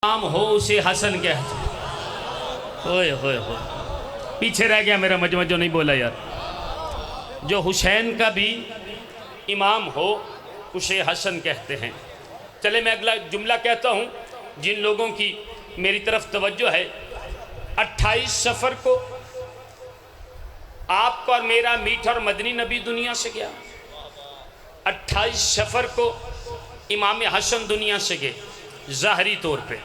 नाम हो उसे हसन कहते। होए होए होए, पीछे रह गया मेरा मजमा जो नहीं बोला यार। जो हुसैन का भी इमाम हो उसे हसन कहते हैं। चले मैं अगला जुमला कहता हूँ। जिन लोगों की मेरी तरफ तवज्जो है, 28 सफ़र को आपका और मेरा मीठा और मदनी नबी दुनिया से गया। 28 सफ़र को इमाम हसन दुनिया से गए ज़ाहरी तौर पे।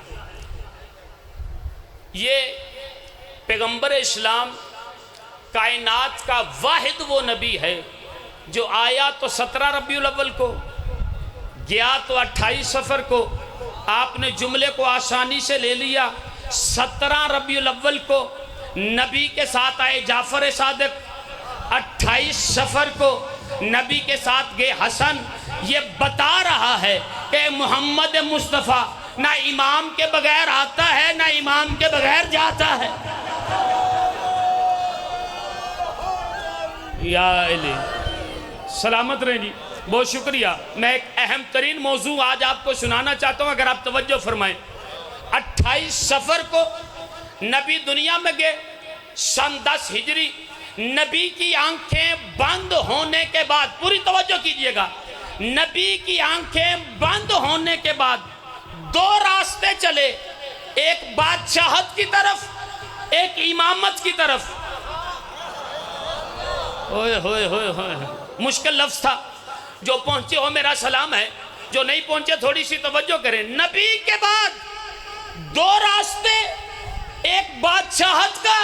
ये पैगंबर इस्लाम कायनात का वाहिद वो नबी है जो आया तो 17 रबीउल अव्वल को, गया तो 28 सफ़र को। आपने जुमले को आसानी से ले लिया। 17 रबीउल अव्वल को नबी के साथ आए जाफ़र सादिक, 28 सफ़र को नबी के साथ गए हसन। ये बता रहा है कि मोहम्मद मुस्तफ़ा ना इमाम के बगैर आता है ना इमाम के बगैर जाता है। या अली सलामत रहे जी, बहुत शुक्रिया। मैं एक अहम तरीन मौजू आज आपको सुनाना चाहता हूँ, अगर आप तवज्जो फरमाएं। 28 सफ़र को नबी दुनिया में गए सन 10 हिजरी। नबी की आंखें बंद होने के बाद, पूरी तवज्जो कीजिएगा, नबी की आंखें बंद होने के बाद 2 रास्ते चले, एक बादशाहत की तरफ, एक इमामत की तरफ। ओए होए होए होए, मुश्किल लफ्ज़ था। जो पहुंचे हो मेरा सलाम है, जो नहीं पहुंचे थोड़ी सी तवज्जो करें। नबी के बाद 2 रास्ते, एक बादशाहत का,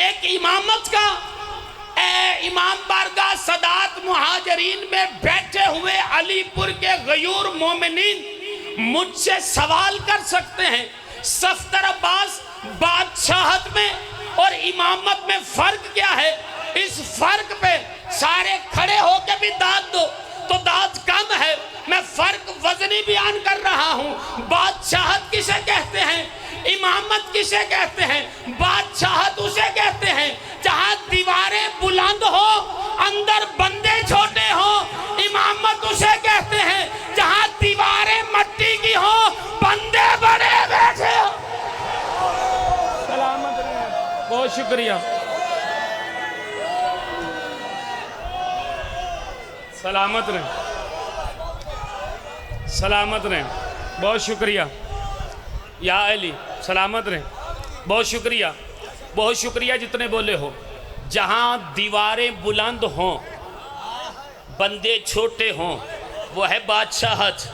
एक इमामत का। इमाम बारगाह सदात मुहाजिरीन में बैठे हुए अलीपुर के गयूर मोमिनीन मुझसे सवाल कर सकते हैं, सफ्तर अब्बास बादशाहत में और इमामत में फ़र्क क्या है? इस फ़र्क पे सारे खड़े होकर भी दाद दो तो दाद कम है। मैं फ़र्क वज़नी बयान कर रहा हूँ। बादशाहत किसे कहते हैं, इमामत किसे कहते हैं? बादशाहत उसे कहते हैं जहाँ दीवारें बुलंद हो, अंदर बंदे छोटे हो। इमामत उसे कहते हैं जहाँ दीवारें मट्टी की हो, बंदे बड़े बैठे हो। सलामत रहे, बहुत शुक्रिया। सलामत रहें, सलामत रहें, बहुत शुक्रिया। या अली सलामत रहें, बहुत शुक्रिया, बहुत शुक्रिया जितने बोले हो। जहाँ दीवारें बुलंद हों, बंदे छोटे हों, वो है बादशाहत।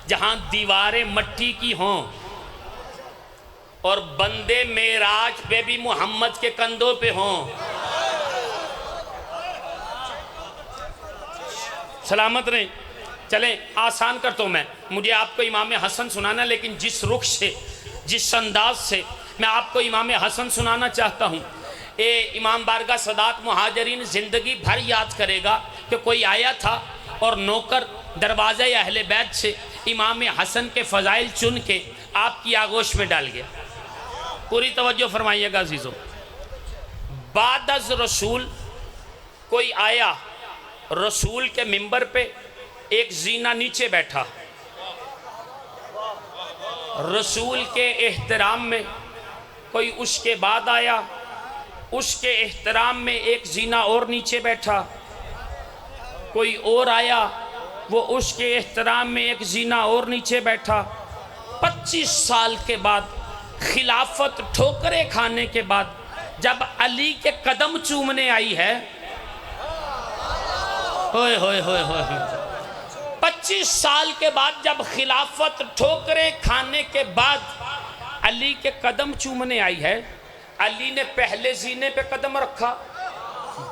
जहाँ दीवारें मट्टी की हों और बंदे मेराज पे भी मोहम्मद के कंधों पे हों, सलामत रहे। चलें आसान करता हूँ मैं, मुझे आपको इमाम हसन सुनाना, लेकिन जिस रुख से, जिस अंदाज से मैं आपको इमाम हसन सुनाना चाहता हूँ, ये इमाम बारगाह सदात मुहाजिरीन ज़िंदगी भर याद करेगा कि कोई आया था और नौकर दरवाज़े अहले बैत से इमाम हसन के फ़ज़ाइल चुन के आपकी आगोश में डाल गया। पूरी तवज्जो फरमाइएगा अज़ीज़ों। बाद अज़ रसूल कोई आया, रसूल के मिंबर पे एक जीना नीचे बैठा। रसूल के एहतराम में कोई उसके बाद आया, उसके एहतराम में एक जीना और नीचे बैठा। कोई और आया, वो उसके एहतराम में एक जीना और नीचे बैठा। 25 साल के बाद, खिलाफत ठोकरे खाने के बाद, जब अली के कदम चूमने आई है, होए होए होए होए, 25 साल के बाद जब खिलाफत ठोकरे खाने के बाद अली के कदम चूमने आई है, अली ने पहले जीने पे कदम रखा,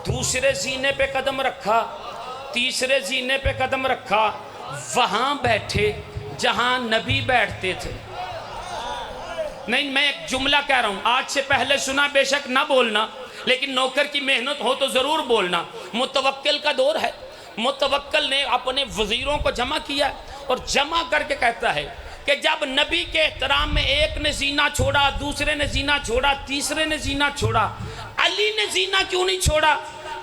दूसरे जीने पे कदम रखा, तीसरे जीने पे कदम रखा। वहाँ बैठे जहाँ नबी बैठते थे। नहीं, मैं एक जुमला कह रहा हूँ, आज से पहले सुना बेशक ना बोलना, लेकिन नौकर की मेहनत हो तो ज़रूर बोलना। मुतवक्किल का दौर है। मुतवक्किल ने अपने वज़ीरों को जमा किया और जमा करके कहता है कि जब नबी के एहतराम में एक ने जीना छोड़ा, दूसरे ने जीना छोड़ा, तीसरे ने जीना छोड़ा, अली ने जीना क्यों नहीं छोड़ा?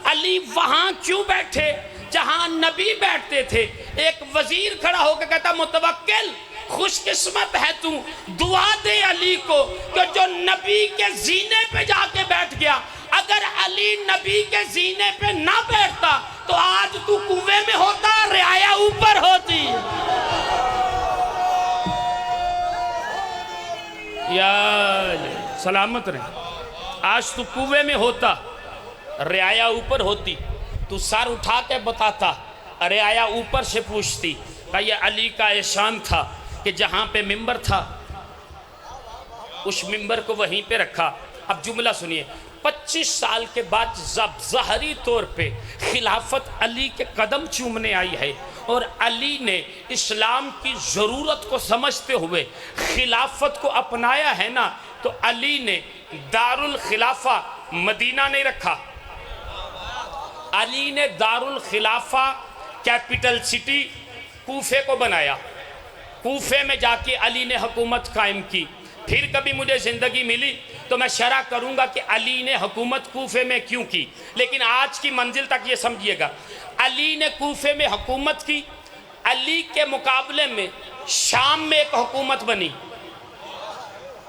अली वहाँ क्यों बैठे जहाँ नबी बैठते थे? एक वज़ीर खड़ा होकर कहता, मुतवक्किल खुशकिस्मत है तू, दुआ दे अली को कि जो नबी के जीने पे जाके बैठ गया। अगर अली नबी के जीने पे ना बैठता तो आज तू कुएं में होता, रियाया ऊपर होती। यार सलामत रहे, आज तू कुएं में होता, रियाया ऊपर होती। तू सर उठा के बताता, रियाया ऊपर से पूछती का ये अली का एहसान था कि जहाँ पे मिंबर था उस मिंबर को वहीं पे रखा। अब जुमला सुनिए, 25 साल के बाद जब ज़ाहरी तौर पे खिलाफत अली के कदम चूमने आई है और अली ने इस्लाम की ज़रूरत को समझते हुए खिलाफत को अपनाया है ना, तो अली ने दारुल खिलाफा मदीना नहीं रखा, अली ने दारुल खिलाफा कैपिटल सिटी कूफे को बनाया। कूफे में जाके अली ने हुकूमत कायम की। फिर कभी मुझे ज़िंदगी मिली तो मैं शरह करूँगा कि अली ने हुकूमत कूफे में क्यों की, लेकिन आज की मंजिल तक ये समझिएगा, अली ने कूफे में हुकूमत की। अली के मुकाबले में शाम में एक हुकूमत बनी।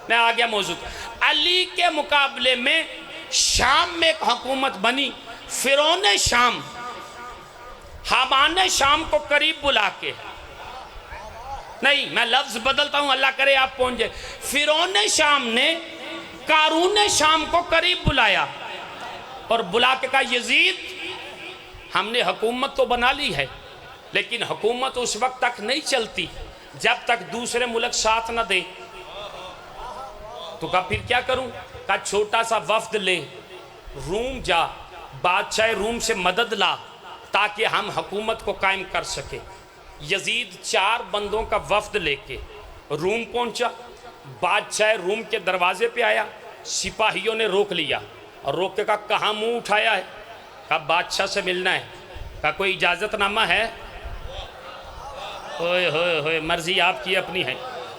मैं आ गया मौजूद, अली के मुकाबले में शाम में एक हुकूमत बनी। फिरौन शाम, हामान शाम को करीब बुला के, नहीं मैं लफ्ज बदलता हूं, अल्लाह करे आप पहुंच जाए। फिरौन शाम ने कारून शाम को करीब बुलाया और बुला के कहा, यजीद हमने हुकूमत तो बना ली है, लेकिन हुकूमत उस वक्त तक नहीं चलती जब तक दूसरे मुल्क साथ न दे। तो कहा फिर क्या करूं? कहा छोटा सा वफ्द ले, रूम जा, बादशाह रूम से मदद ला ताकि हम हुकूमत को कायम कर सके। यजीद 4 बंदों का वफ्द लेके रूम पहुंचा। बादशाह रूम के दरवाजे पे आया, सिपाहियों ने रोक लिया और रोक के कहा कहाँ मुंह उठाया है? कहा बादशाह से मिलना है। कहा कोई इजाज़तनामा है? ओए होए होए, मर्जी आपकी अपनी है,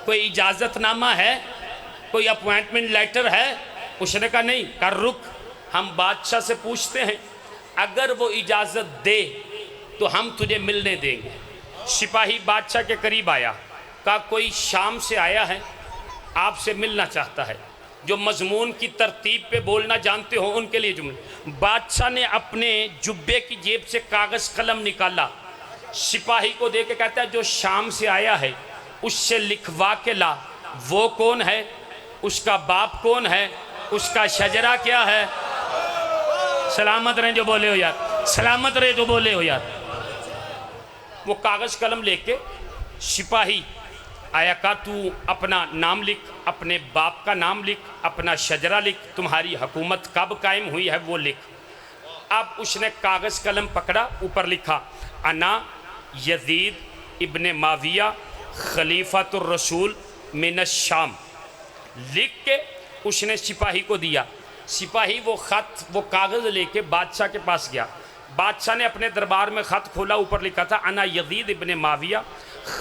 कोई इजाज़तनामा है, कोई अपॉइंटमेंट लेटर है? उसने कहा नहीं। कहा रुक, हम बादशाह से पूछते हैं, अगर वो इजाज़त दे तो हम तुझे मिलने देंगे। सिपाही बादशाह के करीब आया, कहा कोई शाम से आया है, आपसे मिलना चाहता है। जो मजमून की तरतीब पे बोलना जानते हो उनके लिए जुमले। बादशाह ने अपने जुब्बे की जेब से कागज़ कलम निकाला, सिपाही को दे के कहता है जो शाम से आया है उससे लिखवा के ला, वो कौन है, उसका बाप कौन है, उसका शजरा क्या है। सलामत रहे जो बोले हो यार, सलामत रहे जो बोले हो यार। वो कागज़ कलम लेके सिपाही आया, का तू अपना नाम लिख, अपने बाप का नाम लिख, अपना शजरा लिख, तुम्हारी हुकूमत कब कायम हुई है वो लिख। अब उसने कागज़ कलम पकड़ा, ऊपर लिखा अना यजीद इब्ने माविया खलीफातुर रसूल मिनश शाम। लिख के उसने सिपाही को दिया। सिपाही वो ख़त, वो कागज़ लेके बादशाह के पास गया। बादशाह ने अपने दरबार में ख़त खोला, ऊपर लिखा था अना यजीद इब्ने माविया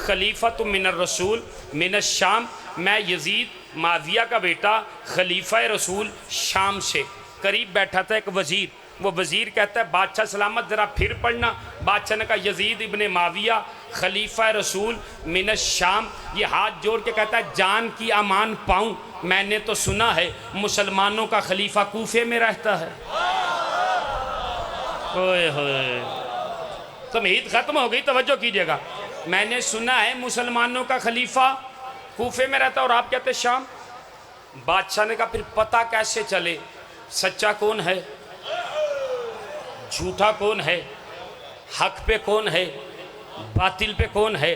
खलीफातु मिनर रसूल मिनश शाम, मैं यजीद माविया का बेटा खलीफा रसूल शाम से। करीब बैठा था एक वज़ीर, वो वज़ीर कहता है बादशाह सलामत ज़रा फिर पढ़ना। बादशाह ने कहा यजीद इब्ने माविया खलीफा रसूल मिनश शाम। ये हाथ जोड़ के कहता है जान की अमान पाऊँ, मैंने तो सुना है मुसलमानों का खलीफा कूफे में रहता है। ओए होए, तमहीद ख़त्म हो गई, तवज्जो कीजिएगा। मैंने सुना है मुसलमानों का खलीफा कूफे में रहता और आप कहते शाम। बादशाह ने कहा फिर पता कैसे चले सच्चा कौन है, झूठा कौन है, हक पे कौन है, बातिल पे कौन है,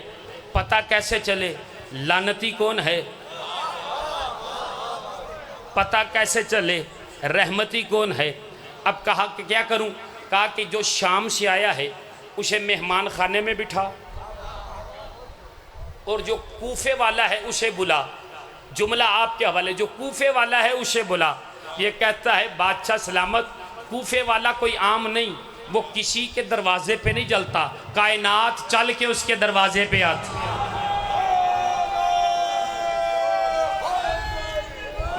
पता कैसे चले, लानती कौन है, पता कैसे चले, रहमती कौन है। अब कहा कि क्या करूं? कहा कि जो शाम से आया है उसे मेहमान खाने में बिठा और जो कूफे वाला है उसे बुला। जुमला आपके हवाले, जो कूफे वाला है उसे बुला। ये कहता है बादशाह सलामत, कूफे वाला कोई आम नहीं, वो किसी के दरवाजे पे नहीं जलता, कायनात चल के उसके दरवाजे पे आती।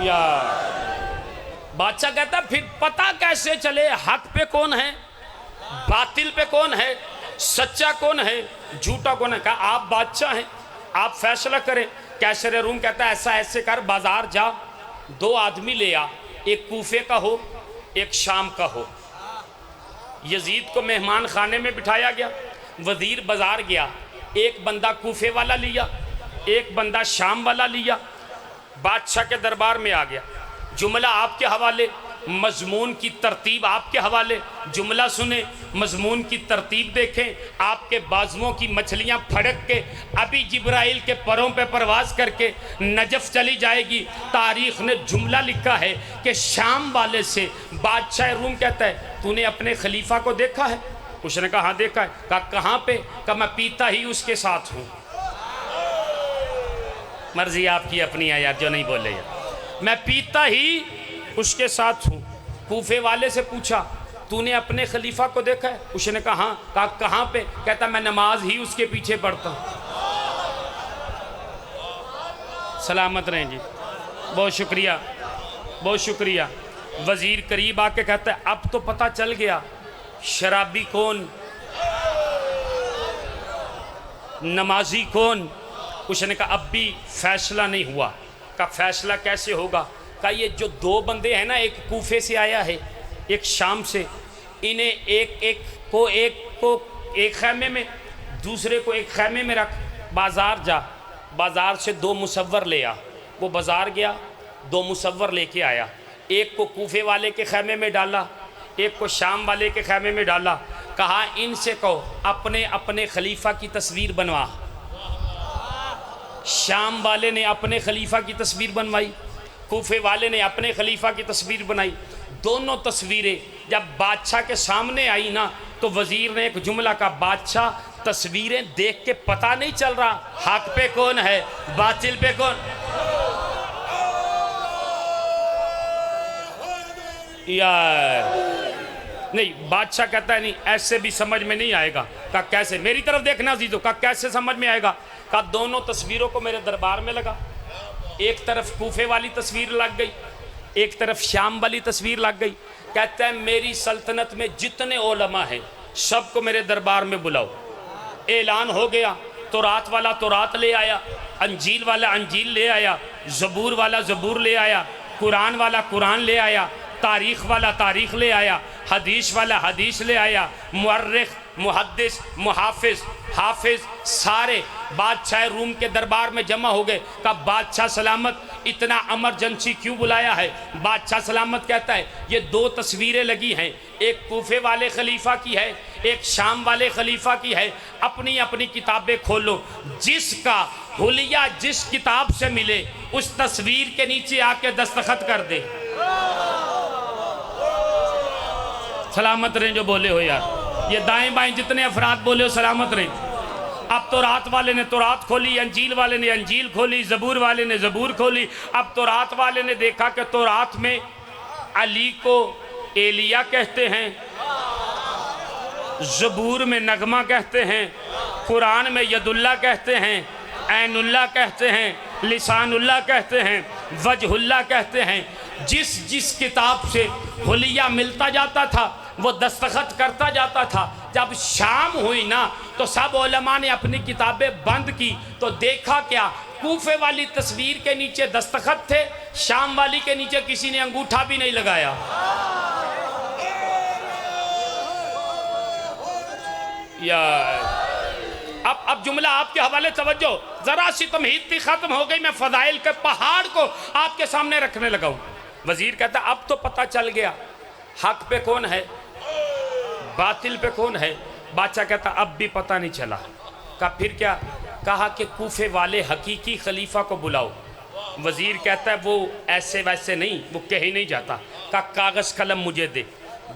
यार बादशाह कहता फिर पता कैसे चले हक पे कौन है, बातिल पे कौन है, सच्चा कौन है, झूठा कौन है। कहा आप बादशाह हैं, आप फैसला करें। कैसर रूम कहता है ऐसा ऐसे कर, बाजार जा, 2 आदमी ले आ, एक कूफे का हो एक शाम का हो। यजीद को मेहमान खाने में बिठाया गया, वजीर बाजार गया, एक बंदा कूफे वाला लिया, एक बंदा शाम वाला लिया, बादशाह के दरबार में आ गया। जुमला आपके हवाले, मजमून की तरतीब आपके हवाले। जुमला सुने, मजमून की तरतीब देखें। आपके बाजुओं की मछलियां फड़क के अभी जिब्राइल के परों पे परवाज करके नजफ चली जाएगी। तारीख ने जुमला लिखा है कि शाम वाले से बादशाह रूम कहता है तूने अपने खलीफा को देखा है? उसने कहा हाँ देखा है। कहा कहाँ पे? कहा मैं पीता ही उसके साथ हूँ। मर्जी आपकी अपनी है यार, जो नहीं बोले यार। मैं पीता ही उसके साथ हूँ। कूफे वाले से पूछा तूने अपने खलीफा को देखा है? उसने कहा हाँ। कहा कहाँ पे? कहता मैं नमाज ही उसके पीछे पढ़ता हूँ। सलामत रहें जी, बहुत शुक्रिया, बहुत शुक्रिया। वजीर करीब आके कहता है अब तो पता चल गया शराबी कौन, नमाजी कौन। उसने कहा अब भी फैसला नहीं हुआ। का फैसला कैसे होगा? का ये जो 2 बंदे हैं ना, एक कूफे से आया है एक शाम से, इन्हें एक को एक खैमे में, दूसरे को एक खैमे में रख, बाज़ार जा, बाज़ार से 2 मुसव्वर ले आ। वो बाज़ार गया, 2 मुसव्वर लेके आया, एक को कूफे वाले के खैमे में डाला, एक को शाम वाले के खैमे में डाला। कहा इनसे कहो अपने अपने खलीफा की तस्वीर बनवा। शाम वाले ने अपने खलीफा की तस्वीर बनवाई, कूफे वाले ने अपने खलीफा की तस्वीर बनाई। दोनों तस्वीरें जब बादशाह के सामने आई ना, तो वजीर ने एक जुमला का, बादशाह तस्वीरें देख के पता नहीं चल रहा हक पे कौन है बातिल पे कौन। यार नहीं, बादशाह कहता है नहीं ऐसे भी समझ में नहीं आएगा। कहा कैसे? मेरी तरफ देखना जीजो। कहा कैसे समझ में आएगा? कहा दोनों तस्वीरों को मेरे दरबार में लगा, एक तरफ कूफे वाली तस्वीर लग गई, एक तरफ शाम वाली तस्वीर लग गई। कहता है मेरी सल्तनत में जितने ओलमा हैं सबको मेरे दरबार में बुलाओ। ऐलान हो गया, तौरात वाला तौरात ले आया, अंजील वाला अंजील ले आया, ज़बूर वाला ज़बूर ले आया, कुरान वाला कुरान ले आया, तारीख़ वाला तारीख़ ले आया, हदीस वाला हदीस ले आया, मुअर्रिख़ मुहद्दिस मुहाफिज हाफिज सारे बादशाह रूम के दरबार में जमा हो गए। का बादशाह सलामत इतना इमरजेंसी क्यों बुलाया है? बादशाह सलामत कहता है ये 2 तस्वीरें लगी हैं, एक कूफे वाले खलीफा की है, एक शाम वाले खलीफा की है। अपनी अपनी किताबें खोलो, जिसका हुलिया जिस किताब से मिले उस तस्वीर के नीचे आके दस्तखत कर दे। सलामत रहें जो बोले हो यार, ये दाएं बाएं जितने अफराद बोले हो सलामत रहें। अब तो रात वाले ने तो रात खोली, अंजील वाले ने अंजील खोली, ज़बूर वाले ने ज़बूर खोली। अब तो रात वाले ने देखा कि तो रात में अली को एलिया कहते हैं, ज़बूर में नगमा कहते हैं, कुरान में यदुल्ला कहते हैं, ऐनुल्ला कहते हैं, लिसानुल्ला कहते हैं, वजहुल्ला कहते हैं। जिस जिस किताब से हुलिया मिलता जाता था वो दस्तखत करता जाता था। जब शाम हुई ना तो सब उलमा ने अपनी किताबें बंद की, तो देखा क्या, कूफे वाली तस्वीर के नीचे दस्तखत थे, शाम वाली के नीचे किसी ने अंगूठा भी नहीं लगाया। यार अब जुमला आपके हवाले, तवज्जो, जरा सी तमहीद थी, खत्म हो गई। मैं फजाइल के पहाड़ को आपके सामने रखने लगा हूं। वजीर कहता अब तो पता चल गया हक पे कौन है बातिल पे कौन है। बादशाह कहता अब भी पता नहीं चला। कहा फिर क्या? कहा कि कूफे वाले हकीकी खलीफा को बुलाओ। वजीर कहता है वो ऐसे वैसे नहीं, वो कह ही नहीं जाता। कहा कागज़ कलम मुझे दे।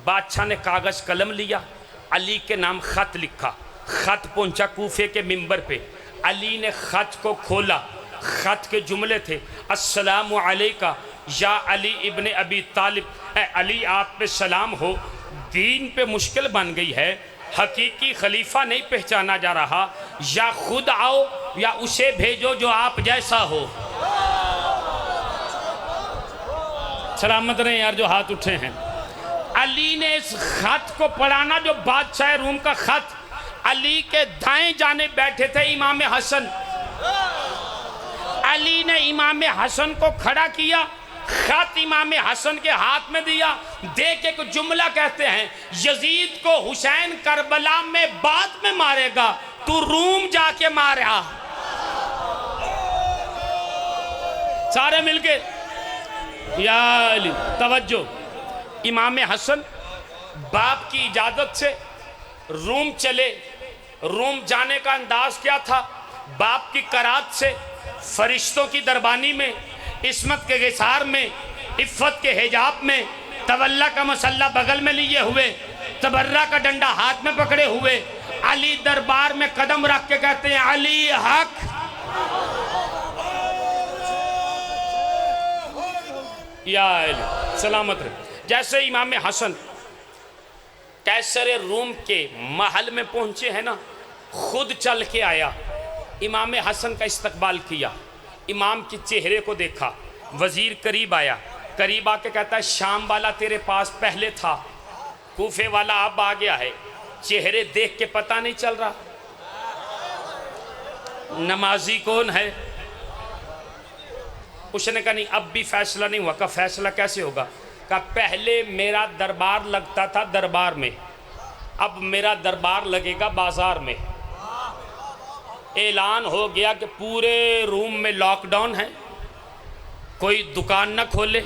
बादशाह ने कागज़ कलम लिया, अली के नाम ख़त लिखा, ख़त पहुंचा कूफे के मिंबर पे। अली ने ख़त को खोला, ख़त के जुमले थे अस्सलामु अलैका या अली इब्ने अबी तालिब, अली आप पे सलाम हो, दीन पे मुश्किल बन गई है, हकीकी खलीफा नहीं पहचाना जा रहा, या खुद आओ या उसे भेजो जो आप जैसा हो। सलामत रहे यार जो हाथ उठे हैं। अली ने इस खत को पढ़ाना, जो बादशाह रूम का खत, अली के दाएं जाने बैठे थे इमाम हसन, अली ने इमाम हसन को खड़ा किया, खत इमाम हसन के हाथ में दिया, देख एक जुमला कहते हैं, यजीद को हुसैन करबला में बाद में मारेगा, तू रूम जाके मारा। सारे मिलके या अली। तवज्जो, इमाम हसन बाप की इजाजत से रूम चले। रूम जाने का अंदाज क्या था? बाप की करात से, फरिश्तों की दरबानी में, इस्मत के गेसार में, इफ़्फ़त के हिजाब में, तवल्ला का मसल्ला बगल में लिए हुए, तबर्रा का डंडा हाथ में पकड़े हुए, अली दरबार में कदम रख के कहते हैं अली हक। या अली सलामत रहे। जैसे इमाम हसन कैसर रूम के महल में पहुंचे हैं ना, खुद चल के आया, इमाम हसन का इस्तकबाल किया, इमाम के चेहरे को देखा, वजीर करीब आया, करीब आके कहता है शाम वाला तेरे पास पहले था, कूफे वाला अब आ गया है, चेहरे देख के पता नहीं चल रहा नमाजी कौन है? उसने कहा नहीं अब भी फैसला नहीं हुआ। का फैसला कैसे होगा? का पहले मेरा दरबार लगता था दरबार में, अब मेरा दरबार लगेगा बाजार में। ऐलान हो गया कि पूरे रूम में लॉकडाउन है, कोई दुकान न खोले,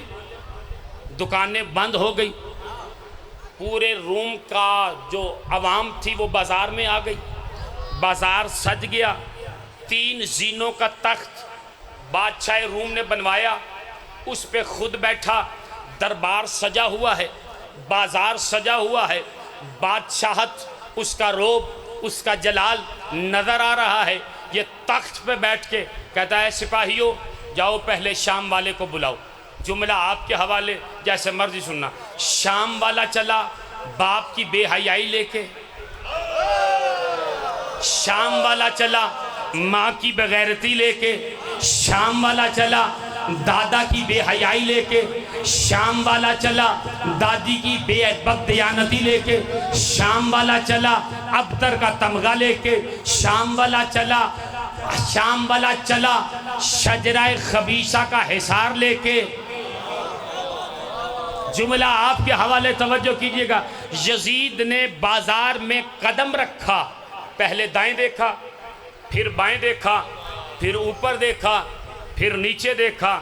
दुकानें बंद हो गई, पूरे रूम का जो आवाम थी वो बाज़ार में आ गई, बाज़ार सज गया। 3 जीनों का तख्त बादशाह रूम ने बनवाया, उस पे खुद बैठा, दरबार सजा हुआ है, बाज़ार सजा हुआ है, बादशाहत, उसका रोब, उसका जलाल नज़र आ रहा है। ये तख्त पे बैठ के कहता है सिपाहियों जाओ पहले शाम वाले को बुलाओ। जुमला आपके हवाले, जैसे मर्जी सुनना। शाम वाला चला बाप की बेहयाई लेके, शाम वाला चला माँ की बगैरती लेके, शाम वाला चला दादा की बेहयाई लेके, शाम वाला चला दादी की बेबदयानती लेके, शाम वाला चला अबतर का तमगा लेके, शाम वाला चला शजराए खबीसा का हिसार लेके। जुमला आपके हवाले, तवज्जो कीजिएगा। यजीद ने बाजार में कदम रखा, पहले दाएं देखा, फिर बाएं देखा, फिर ऊपर देखा, फिर नीचे देखा,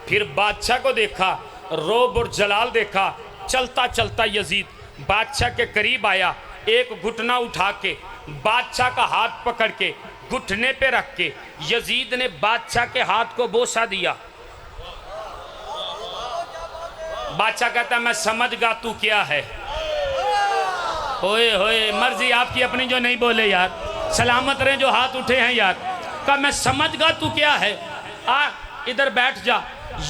फिर बादशाह को देखा, रोब और जलाल देखा। चलता चलता यजीद बादशाह के करीब आया, एक घुटना उठा के बादशाह का हाथ पकड़ के घुटने पे रख के यजीद ने बादशाह के हाथ को बोसा दिया। बादशाह कहता मैं समझ गा तू क्या है। होए होए, मर्जी आपकी अपनी, जो नहीं बोले यार सलामत रहे जो हाथ उठे हैं यार। का मैं समझ गा तू क्या है, आ इधर बैठ जा।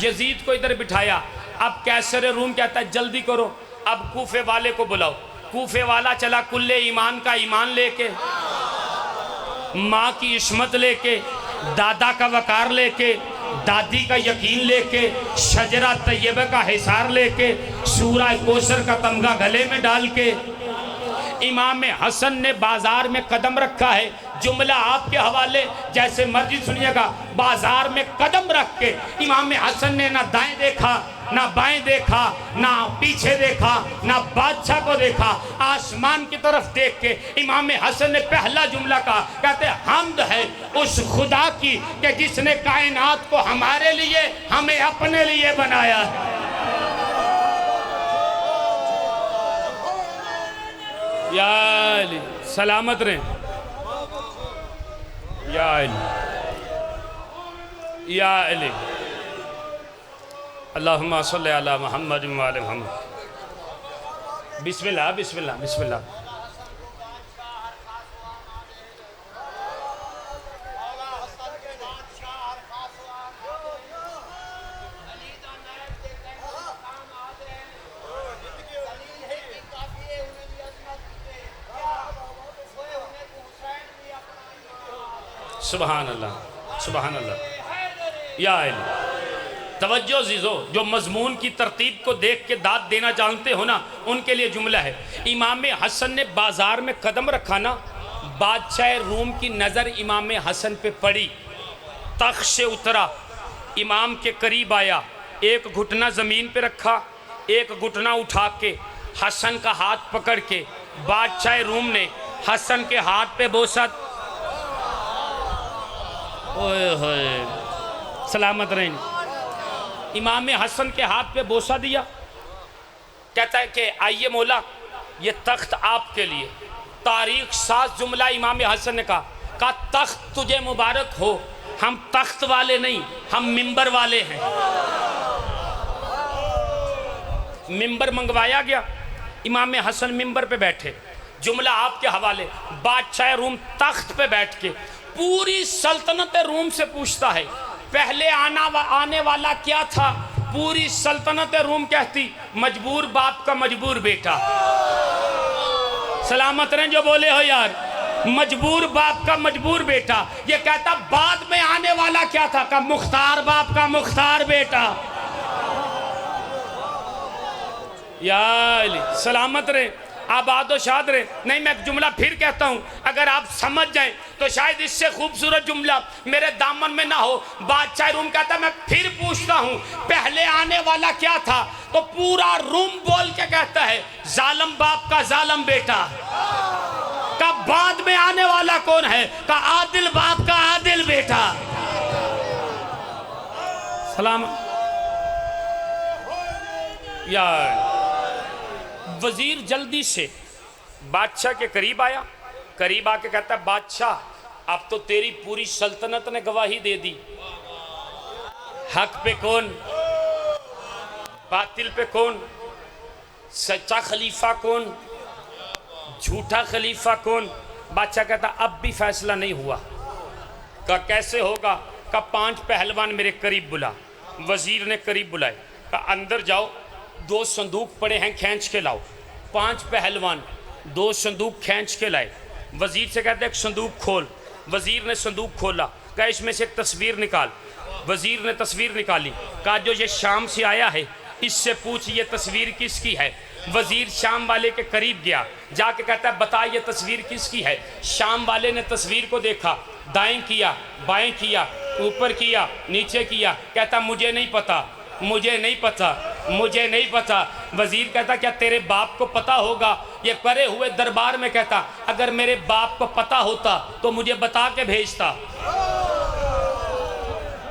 यजीद को इधर बिठाया। अब कैसर रूम कहता है जल्दी करो, अब कूफे वाले को बुलाओ। कूफे वाला चला कुल्ले ईमान का ईमान लेके, माँ की इस्मत लेके, दादा का वकार लेके, दादी का यकीन लेके, शजरा तैयबा का हिसार लेके, सूरा कोसर का तमगा गले में डाल के इमाम हसन ने बाजार में कदम रखा है। जुमला आपके हवाले, जैसे मर्जी सुनिएगा। बाजार में कदम रख के इमाम हसन ने ना दाएं देखा, ना बाएं देखा, ना पीछे देखा, ना बादशाह को देखा, आसमान की तरफ देख के इमाम हसन ने पहला जुमला कहा। कहते हम्द है उस खुदा की कि जिसने कायनात को हमारे लिए, हमें अपने लिए बनाया है। या अली सलामत रहे, या अली, या अली। अल्लाहुम्मा सल्ली अला मुहम्मद व आले मुहम्मद। बिस्मिल्लाह बिस्मिल्लाह बिस्मिल्लाह। सुबहान अल्लाह सुबहान अल्लाह। या अली तवज्जो जीजो, जो मजमून की तरतीब को देख के दाद देना जानते हो ना, उनके लिए जुमला है। इमाम हसन ने बाजार में कदम रखा ना, बादशाह रूम की नज़र इमाम हसन पे पड़ी, तख्त से उतरा, इमाम के करीब आया, एक घुटना ज़मीन पे रखा, एक घुटना उठा के हसन का हाथ पकड़ के बादशाह रूम ने हसन के हाथ पे बोसा। ओए होए, सलामत रहें। इमाम हसन के हाथ पे बोसा दिया, कहता है कि आइए मौला, ये तख्त आपके लिए। तारीख साज जुमला इमाम हसन ने कहा तख्त तुझे मुबारक हो, हम तख्त वाले नहीं, हम मिंबर वाले हैं। मिंबर मंगवाया गया, इमाम हसन मिंबर पे बैठे, जुमला आपके हवाले। बादशाह रूम तख्त पे बैठ के पूरी सल्तनत रूम से पूछता है, पहले आने वाला क्या था? पूरी सल्तनत रूम कहती मजबूर बाप का मजबूर बेटा। सलामत रहें जो बोले हो यार, मजबूर बाप का मजबूर बेटा। ये कहता बाद में आने वाला क्या था? का मुख्तार बाप का मुख्तार बेटा। यार सलामत रहे, आबाद व शाद रहे। नहीं, मैं जुमला फिर कहता हूँ, अगर आप समझ जाएं तो शायद इससे खूबसूरत जुमला मेरे दामन में ना हो। बादशाह रूम कहता मैं फिर पूछता हूँ, पहले आने वाला क्या था? तो पूरा रूम बोल के कहता है जालिम बाप का जालिम बेटा। का बाद में आने वाला कौन है? का आदिल बाप का आदिल बेटा। सलाम यार। वजीर जल्दी से बादशाह के करीब आया, करीब आके कहता है बादशाह अब तो तेरी पूरी सल्तनत ने गवाही दे दी, हक पे कौन, बातिल पे कौन, सच्चा खलीफा कौन, झूठा खलीफा कौन। बादशाह कहता अब भी फैसला नहीं हुआ। का कैसे होगा? का 5 पहलवान मेरे करीब बुला। वजीर ने करीब बुलाए, का अंदर जाओ, 2 संदूक पड़े हैं, खींच के लाओ। 5 पहलवान 2 संदूक खींच के लाए। वजीर से कहते एक संदूक खोल। वजीर ने संदूक खोला, कहा इसमें से एक तस्वीर निकाल। वजीर ने तस्वीर निकाली, कहा जो ये शाम से आया है इससे पूछ ये तस्वीर किसकी है। वजीर शाम वाले के करीब गया, जाके कहता है बता ये तस्वीर किसकी है। शाम वाले ने तस्वीर को देखा, दाएं किया, बाएं किया, ऊपर किया, नीचे किया, कहता मुझे नहीं पता, मुझे नहीं पता, मुझे नहीं पता। वजीर कहता क्या तेरे बाप को पता होगा? ये करे हुए दरबार में कहता अगर मेरे बाप को पता होता तो मुझे बता के भेजता।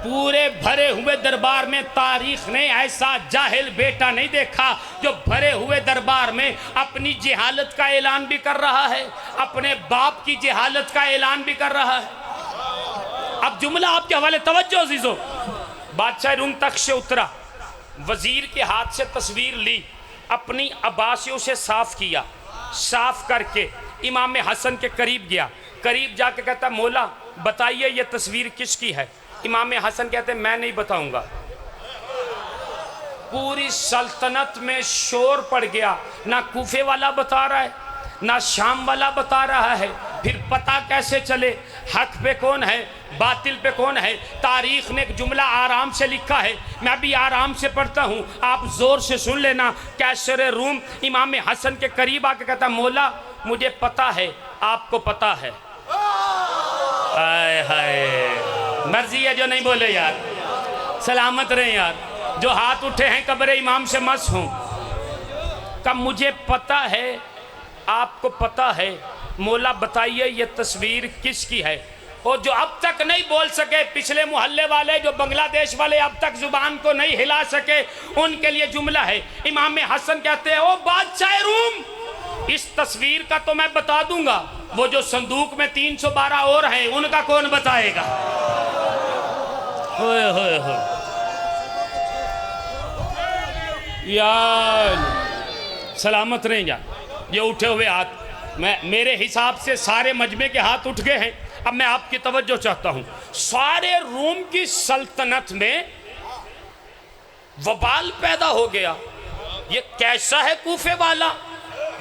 पूरे भरे हुए दरबार में तारीख ने ऐसा जाहिल बेटा नहीं देखा जो भरे हुए दरबार में अपनी जहालत का ऐलान भी कर रहा है, अपने बाप की जहालत का ऐलान भी कर रहा है। अब जुमला आपके हवाले, तवज्जो अजीजों। बादशाह रूम तख्त से उतरा, वजीर के हाथ से तस्वीर ली, अपनी अब्बासियों से साफ किया, साफ करके इमाम हसन के करीब गया। करीब जाके कहता मौला बताइए ये तस्वीर किसकी है। इमाम हसन कहते मैं नहीं बताऊंगा। पूरी सल्तनत में शोर पड़ गया, ना कूफे वाला बता रहा है, ना शाम वाला बता रहा है। फिर पता कैसे चले हक पे कौन है, बातिल पे कौन है? तारीख ने एक जुमला आराम से लिखा है, मैं भी आराम से पढ़ता हूँ, आप जोर से सुन लेना। कैसर रूम इमाम हसन के करीब आके कहता मौला मुझे पता है, आपको पता है। हाय हाय, मर्जी है जो नहीं बोले यार, सलामत रहे यार। जो हाथ उठे हैं कब्र इमाम से मस हूँ। कब मुझे पता है, आपको पता है, मौला बताइए ये तस्वीर किसकी है। और जो अब तक नहीं बोल सके, पिछले मोहल्ले वाले जो बांग्लादेश वाले अब तक जुबान को नहीं हिला सके, उनके लिए जुमला है। इमाम हसन कहते हैं ओ बादशाह रूम, इस तस्वीर का तो मैं बता दूंगा, वो जो संदूक में 312 और हैं उनका कौन बताएगा? होए होए होए यार, सलामत रहे यार। ये उठे हुए हाथ, मेरे हिसाब से सारे मजमे के हाथ उठ गए हैं। अब मैं आपकी तवज्जो चाहता हूं। सारे रोम की सल्तनत में वबाल पैदा हो गया। ये कैसा है कूफे वाला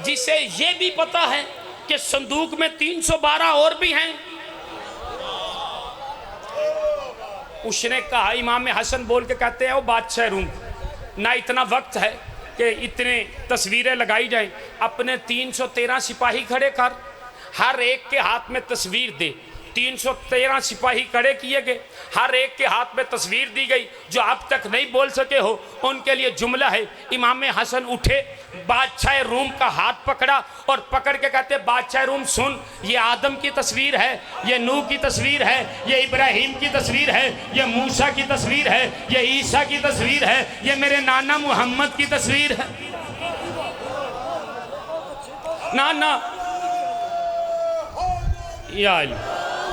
जिसे ये भी पता है कि संदूक में 312 और भी हैं। उसने कहा, इमाम हसन बोल के कहते हैं वो बादशाह रूम, ना इतना वक्त है कि इतने तस्वीरें लगाई जाएं। अपने 313 सिपाही खड़े कर, हर एक के हाथ में तस्वीर दे, 313 सिपाही खड़े किए गए, हर एक के हाथ में तस्वीर दी गई। जो अब तक नहीं बोल सके हो उनके लिए जुमला है। इमाम हसन उठे, बादशाह रूम का हाथ पकड़ा और पकड़ के कहते बादशाह रूम सुन, ये आदम की तस्वीर है, ये नूह की तस्वीर है, ये इब्राहिम की तस्वीर है, ये मूसा की तस्वीर है, ये ईसा की तस्वीर है, ये मेरे नाना मोहम्मद की तस्वीर है। ना ना या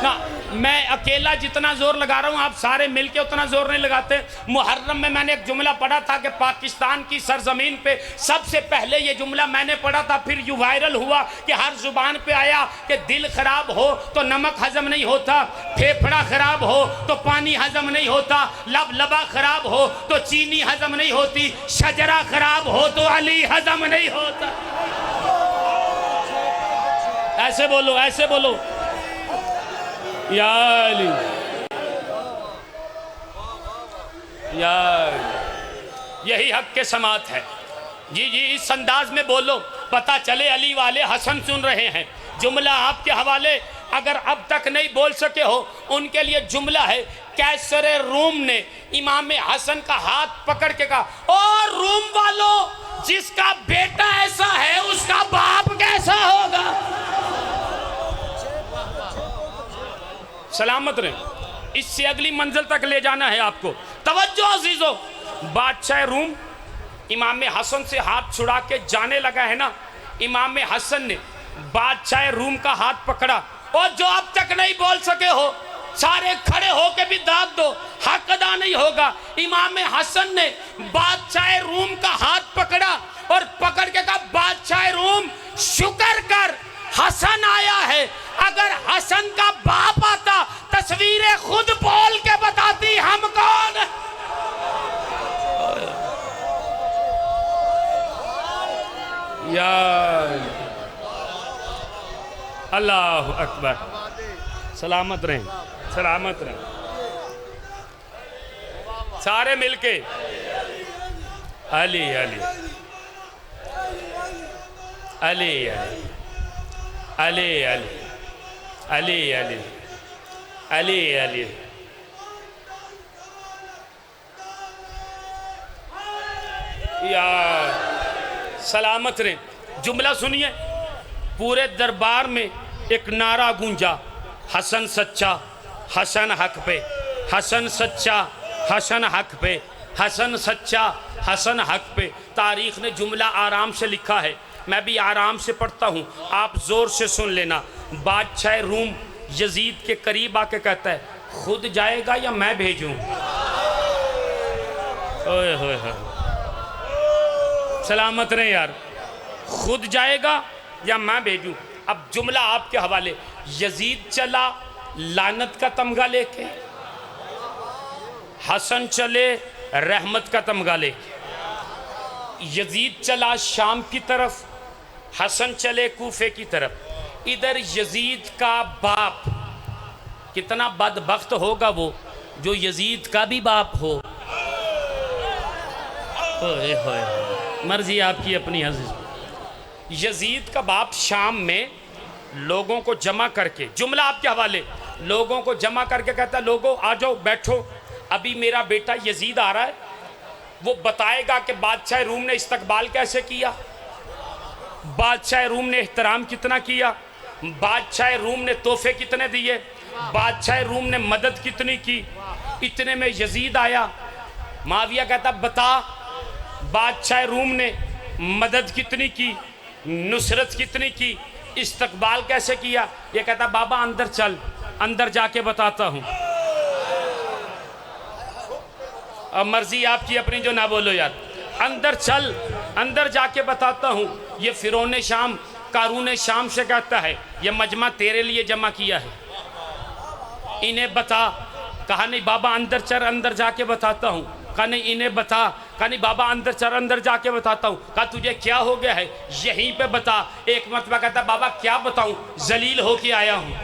ना, मैं अकेला जितना जोर लगा रहा हूं आप सारे मिलके उतना जोर नहीं लगाते। मुहर्रम में मैंने एक जुमला पढ़ा था कि पाकिस्तान की सरजमीन पे सबसे पहले ये जुमला मैंने पढ़ा था, फिर यू वायरल हुआ कि हर जुबान पे आया कि दिल खराब हो तो नमक हजम नहीं होता, फेफड़ा खराब हो तो पानी हजम नहीं होता, लबा खराब हो तो चीनी हजम नहीं होती, शजरा खराब हो तो अली हजम नहीं होता। ऐसे बोलो, ऐसे बोलो, या अली, या यही हक के समात है। जी जी, इस अंदाज में बोलो, पता चले अली वाले हसन सुन रहे हैं। जुमला आपके हवाले, अगर अब तक नहीं बोल सके हो उनके लिए जुमला है। कैसर रूम ने इमाम हसन का हाथ पकड़ के कहा, ओ रूम वालों, जिसका बेटा ऐसा है उसका बाप कैसा होगा। सलामत रहे, इससे अगली मंजिल तक ले जाना है आपको। तवज्जो अजीजों, बादशाह रूम इमाम हसन से हाथ छुड़ा के जाने लगा है ना, इमाम हसन ने बादशाह रूम का हाथ पकड़ा। और जो अब तक नहीं बोल सके हो सारे खड़े होके भी दाद दो, हक अदा नहीं होगा। इमाम हसन ने बादशाह रूम का हाथ पकड़ा और पकड़ के कहा, बादशाह रूम शुक्र कर, हसन आया है। अगर हसन का बाप आता तस्वीरें खुद बोल के बताती हम कौन। यार अल्लाह अकबर, सलामत रहें, सलामत रहें, सारे मिलके अली अली अली अली अली अली अली अली अली। यार सलामत रहे। जुमला सुनिए, पूरे दरबार में एक नारा गूंजा, हसन सच्चा, हसन हक पे, हसन सच्चा, हसन हक पे, हसन सच्चा, हसन हक पे। तारीख ने जुमला आराम से लिखा है, मैं भी आराम से पढ़ता हूँ, आप ज़ोर से सुन लेना। बादशाह रूम यजीद के करीब आके कहता है, खुद जाएगा या मैं भेजूँ। ओए होए होए, सलामत रहे यार, खुद जाएगा या मैं भेजूँ। अब जुमला आपके हवाले। यजीद चला लानत का तमगा लेके, हसन चले रहमत का तमगा लेके। यजीद चला शाम की तरफ, हसन चले कूफे की तरफ। इधर यजीद का बाप, कितना बदबख्त होगा वो जो यजीद का भी बाप हो। ओए होए, मर्जी आपकी अपनी अजीज। यजीद का बाप शाम में लोगों को जमा करके, जुमला आपके हवाले, लोगों को जमा करके कहता है, लोगों आ जाओ बैठो, अभी मेरा बेटा यजीद आ रहा है, वो बताएगा कि बादशाह रूम ने इस्तकबाल कैसे किया, बादशाह रूम ने एहतराम कितना किया, बादशाह रूम ने तोहफे कितने दिए, बादशाह रूम ने मदद कितनी की। इतने में यजीद आया। माविया कहता, बता बादशाह रूम ने मदद कितनी की, नुसरत कितनी की, इस्तकबाल कैसे किया। ये कहता, बाबा अंदर चल, अंदर जाके बताता हूँ। अब मर्जी आपकी अपनी, जो ना बोलो यार, अंदर चल, अंदर जाके बताता हूँ। ये फिरौन शाम, कारून शाम से कहता है, ये मजमा तेरे लिए जमा किया है, इन्हें बता। कहा नहीं बाबा अंदर चल, अंदर जाके बताता हूँ। कहा नहीं इन्हें बता। कहा नहीं बाबा अंदर चल, अंदर जाके बताता हूँ। कहा तुझे क्या हो गया है, यहीं पे बता। एक मरतबा कहता, बाबा क्या बताऊँ, जलील होके आया हूँ।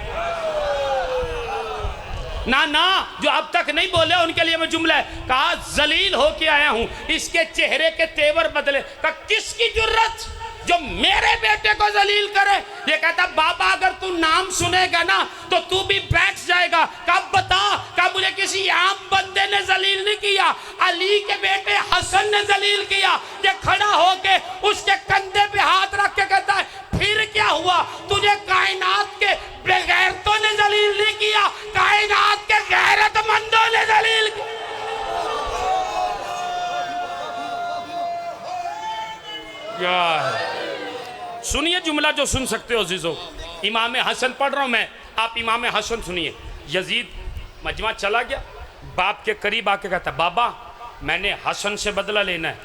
ना ना, जो अब तक नहीं बोले उनके लिए मैं जुमला है। कहा जलील होके आया हूँ, इसके चेहरे के तेवर बदले। कहा किसकी जुर्रत जो मेरे बेटे को जलील करे। ये कहता बाबा अगर तू नाम सुनेगा ना तो तू भी बैठ जाएगा। कब बता, कब मुझे किसी आम बंदे ने जलील नहीं किया, अली के बेटे हसन ने जलील किया। ये खड़ा होके उसके कंधे पे हाथ रख के कहता है फिर क्या हुआ, तुझे कायनात के बेगैरतों ने जलील नहीं किया, कायनात के गैरतमंदों ने जलील किया। सुनिए जुमला जो सुन सकते हो अजीजों, इमाम हसन पढ़ रहा हूं मैं, आप इमाम हसन सुनिए। यजीद मजमा चला गया, बाप के करीब आके कहता बाबा मैंने हसन से बदला लेना है,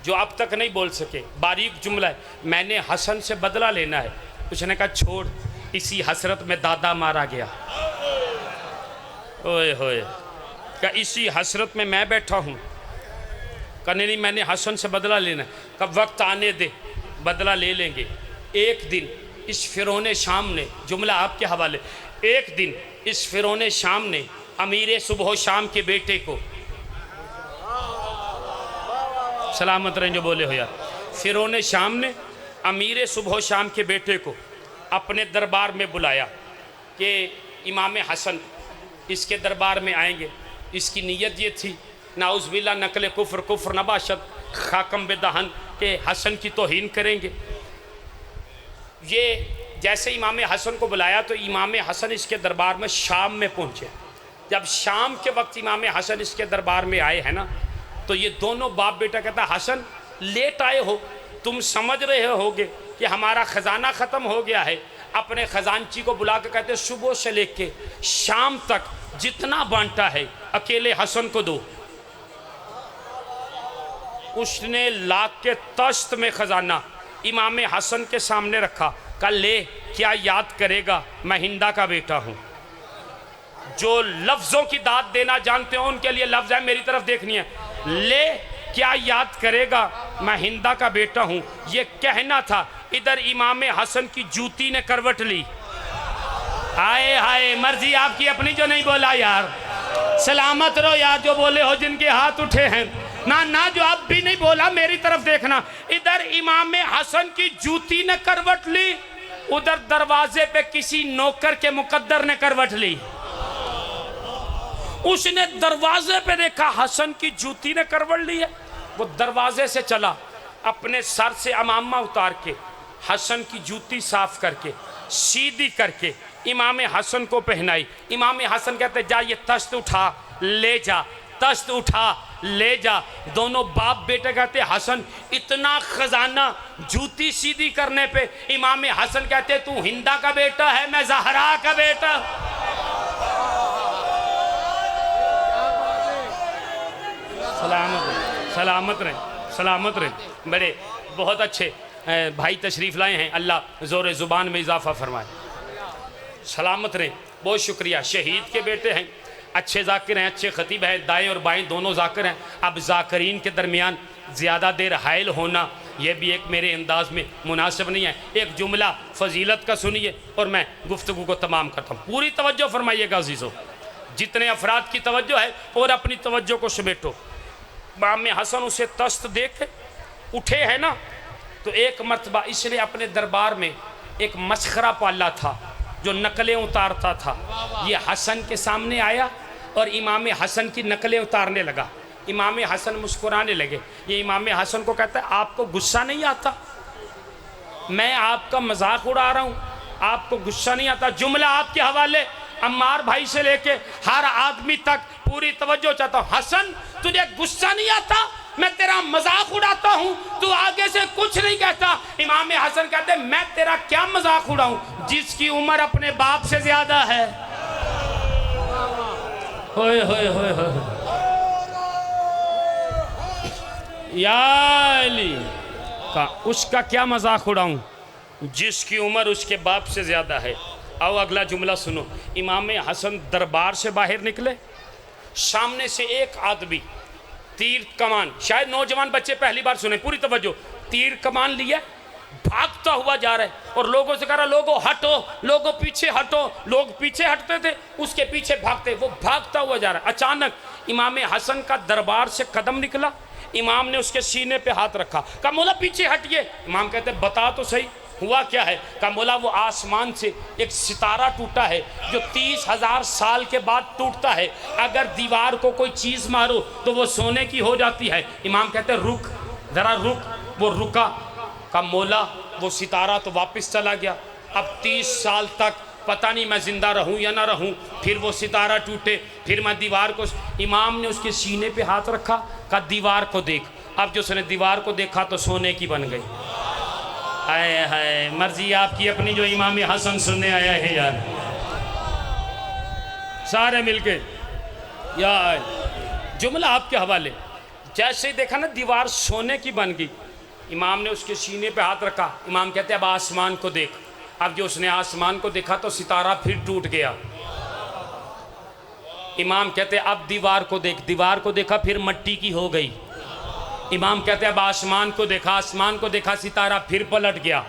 जो अब तक नहीं बोल सके, बारीक जुमला है, मैंने हसन से बदला लेना है। उसने कहा छोड़, इसी हसरत में दादा मारा गया। ओए होए, क्या इसी हसरत में मैं बैठा हूँ? कहने नहीं मैंने हसन से बदला लेना है। कब वक्त आने दे, बदला ले लेंगे। एक दिन इस फिरौन शाम ने, जुमला आपके हवाले, एक दिन इस फिरौन शाम ने अमीर सुबह शाम के बेटे को, सलामत रहें जो बोले हो यार, फिरौन शाम ने अमीर सुबह शाम के बेटे को अपने दरबार में बुलाया कि इमाम हसन इसके दरबार में आएंगे। इसकी नीयत ये थी नाउज़बिल्ला नकल कुफ्र, कुफ्र नबाशत खाकम बेदहन के हसन की तौहीन करेंगे। ये जैसे इमाम हसन को बुलाया तो इमाम हसन इसके दरबार में शाम में पहुँचे। जब शाम के वक्त इमाम हसन इसके दरबार में आए हैं ना, तो ये दोनों बाप बेटा कहता हसन लेट आए हो, तुम समझ रहे होगे कि हमारा ख़जाना ख़त्म हो गया है। अपने ख़जानची को बुला के कहते सुबह से लेके शाम तक जितना बांटा है अकेले हसन को दो। उसने लाख के तश्त में ख़जाना इमाम हसन के सामने रखा। कल ले, क्या याद करेगा, मैं हिंदा का बेटा हूँ। जो लफ्ज़ों की दाद देना जानते हो उनके लिए लफ्ज़ है, मेरी तरफ देखनी है। ले, क्या याद करेगा, मैं हिंदा का बेटा हूँ, ये कहना था। इधर इमाम हसन की जूती ने करवट ली। हाय हाय, मर्जी आपकी अपनी जो नहीं बोला यार, सलामत रहो यार जो बोले हो, जिनके हाथ उठे हैं ना ना, जो अब भी नहीं बोला मेरी तरफ देखना। इधर इमाम हसन की जूती ने करवट ली, उधर दरवाजे पे किसी नौकर के मुकद्दर ने करवट ली। उसने दरवाजे पे देखा हसन की जूती ने करवट ली है। वो दरवाजे से चला, अपने सर से अमामा उतार के हसन की जूती साफ करके सीधी करके इमाम हसन को पहनाई। इमाम हसन कहते जा ये तश्त उठा ले जा, तश्त उठा ले जा। दोनों बाप बेटे कहते हसन इतना खजाना जूती सीधी करने पे। इमाम हसन कहते तू हिंदा का बेटा है, मैं ज़हरा का बेटा। सलामत रहे, सलामत रहे। बड़े बहुत अच्छे भाई तशरीफ़ लाए हैं, अल्लाह ज़ोर ज़ुबान में इजाफ़ा फरमाए। सलामत रहे, बहुत शुक्रिया। शहीद के बेटे हैं, अच्छे ज़ाकिर हैं, अच्छे ख़तीब हैं, दाएं और बाएं दोनों ज़ाकिर हैं। अब ज़ाकिरीन के दरमियान ज़्यादा देर हायल होना यह भी एक मेरे अंदाज में मुनासिब नहीं है। एक जुमला फ़जीलत का सुनिए और मैं गुफ्तगू को तमाम करता हूँ। पूरी तवज्जो फरमाइएगा अज़ीज़ों, जितने अफराद की तवज्जो है और अपनी तवज्जो को समेटो। इमाम हसन उसे तश्त देख उठे हैं ना, तो एक मरतबा इसने अपने दरबार में एक मसखरा पाला था जो नकलें उतारता था। ये हसन के सामने आया और इमाम हसन की नकलें उतारने लगा। इमाम हसन मुस्कुराने लगे। ये इमाम हसन को कहता है आपको गुस्सा नहीं आता, मैं आपका मजाक उड़ा रहा हूँ, आपको गुस्सा नहीं आता। जुमला आपके हवाले, अम्मार भाई से लेके हर आदमी तक पूरी तवज्जो चाहता हूँ। हसन तुझे गुस्सा नहीं आता, मैं तेरा मजाक उड़ाता हूँ, तू आगे से कुछ नहीं कहता। इमाम हसन कहते मैं तेरा क्या मजाक उड़ाऊं, जिसकी उम्र अपने बाप से ज्यादा है। होए होए होए होए, या अली का उसका क्या मजाक उड़ाऊं जिसकी उम्र उसके बाप से ज्यादा है। आओ अगला जुमला सुनो। इमाम हसन दरबार से बाहर निकले, सामने से एक आदमी तीर कमान, शायद नौजवान बच्चे पहली बार सुने, पूरी तवज्जो, तीर कमान लिया भागता हुआ जा रहा है और लोगों से कह रहा लोगों हटो, लोगों पीछे हटो। लोग पीछे हटते थे, उसके पीछे भागते, वो भागता हुआ जा रहा है। अचानक इमाम हसन का दरबार से कदम निकला, इमाम ने उसके सीने पे हाथ रखा, कहा मौला पीछे हटिए। इमाम कहते बता तो सही हुआ क्या है? कहा मौला वो आसमान से एक सितारा टूटा है जो 30,000 साल के बाद टूटता है, अगर दीवार को कोई चीज़ मारो तो वो सोने की हो जाती है। इमाम कहते रुक ज़रा रुक। वो रुका। कहा मौला वो सितारा तो वापस चला गया, अब 30 साल तक पता नहीं मैं ज़िंदा रहूं या ना रहूं, फिर वो सितारा टूटे, फिर मैं दीवार को। इमाम ने उसके सीने पे हाथ रखा, कहा दीवार को देख। अब जो उसने दीवार को देखा तो सोने की बन गई। आए हाय मर्जी आपकी अपनी, जो इमाम हसन सुनने आया है यार, सारे मिलके यार जुमला आपके हवाले। जैसे ही देखा ना दीवार सोने की बन गई, इमाम ने उसके सीने पे हाथ रखा। इमाम कहते अब आसमान को देख। अब जो उसने आसमान को देखा तो सितारा फिर टूट गया। इमाम कहते अब दीवार को देख। दीवार को देखा फिर मिट्टी की हो गई। इमाम कहते अब आसमान को देखा। आसमान को देखा सितारा फिर पलट गया।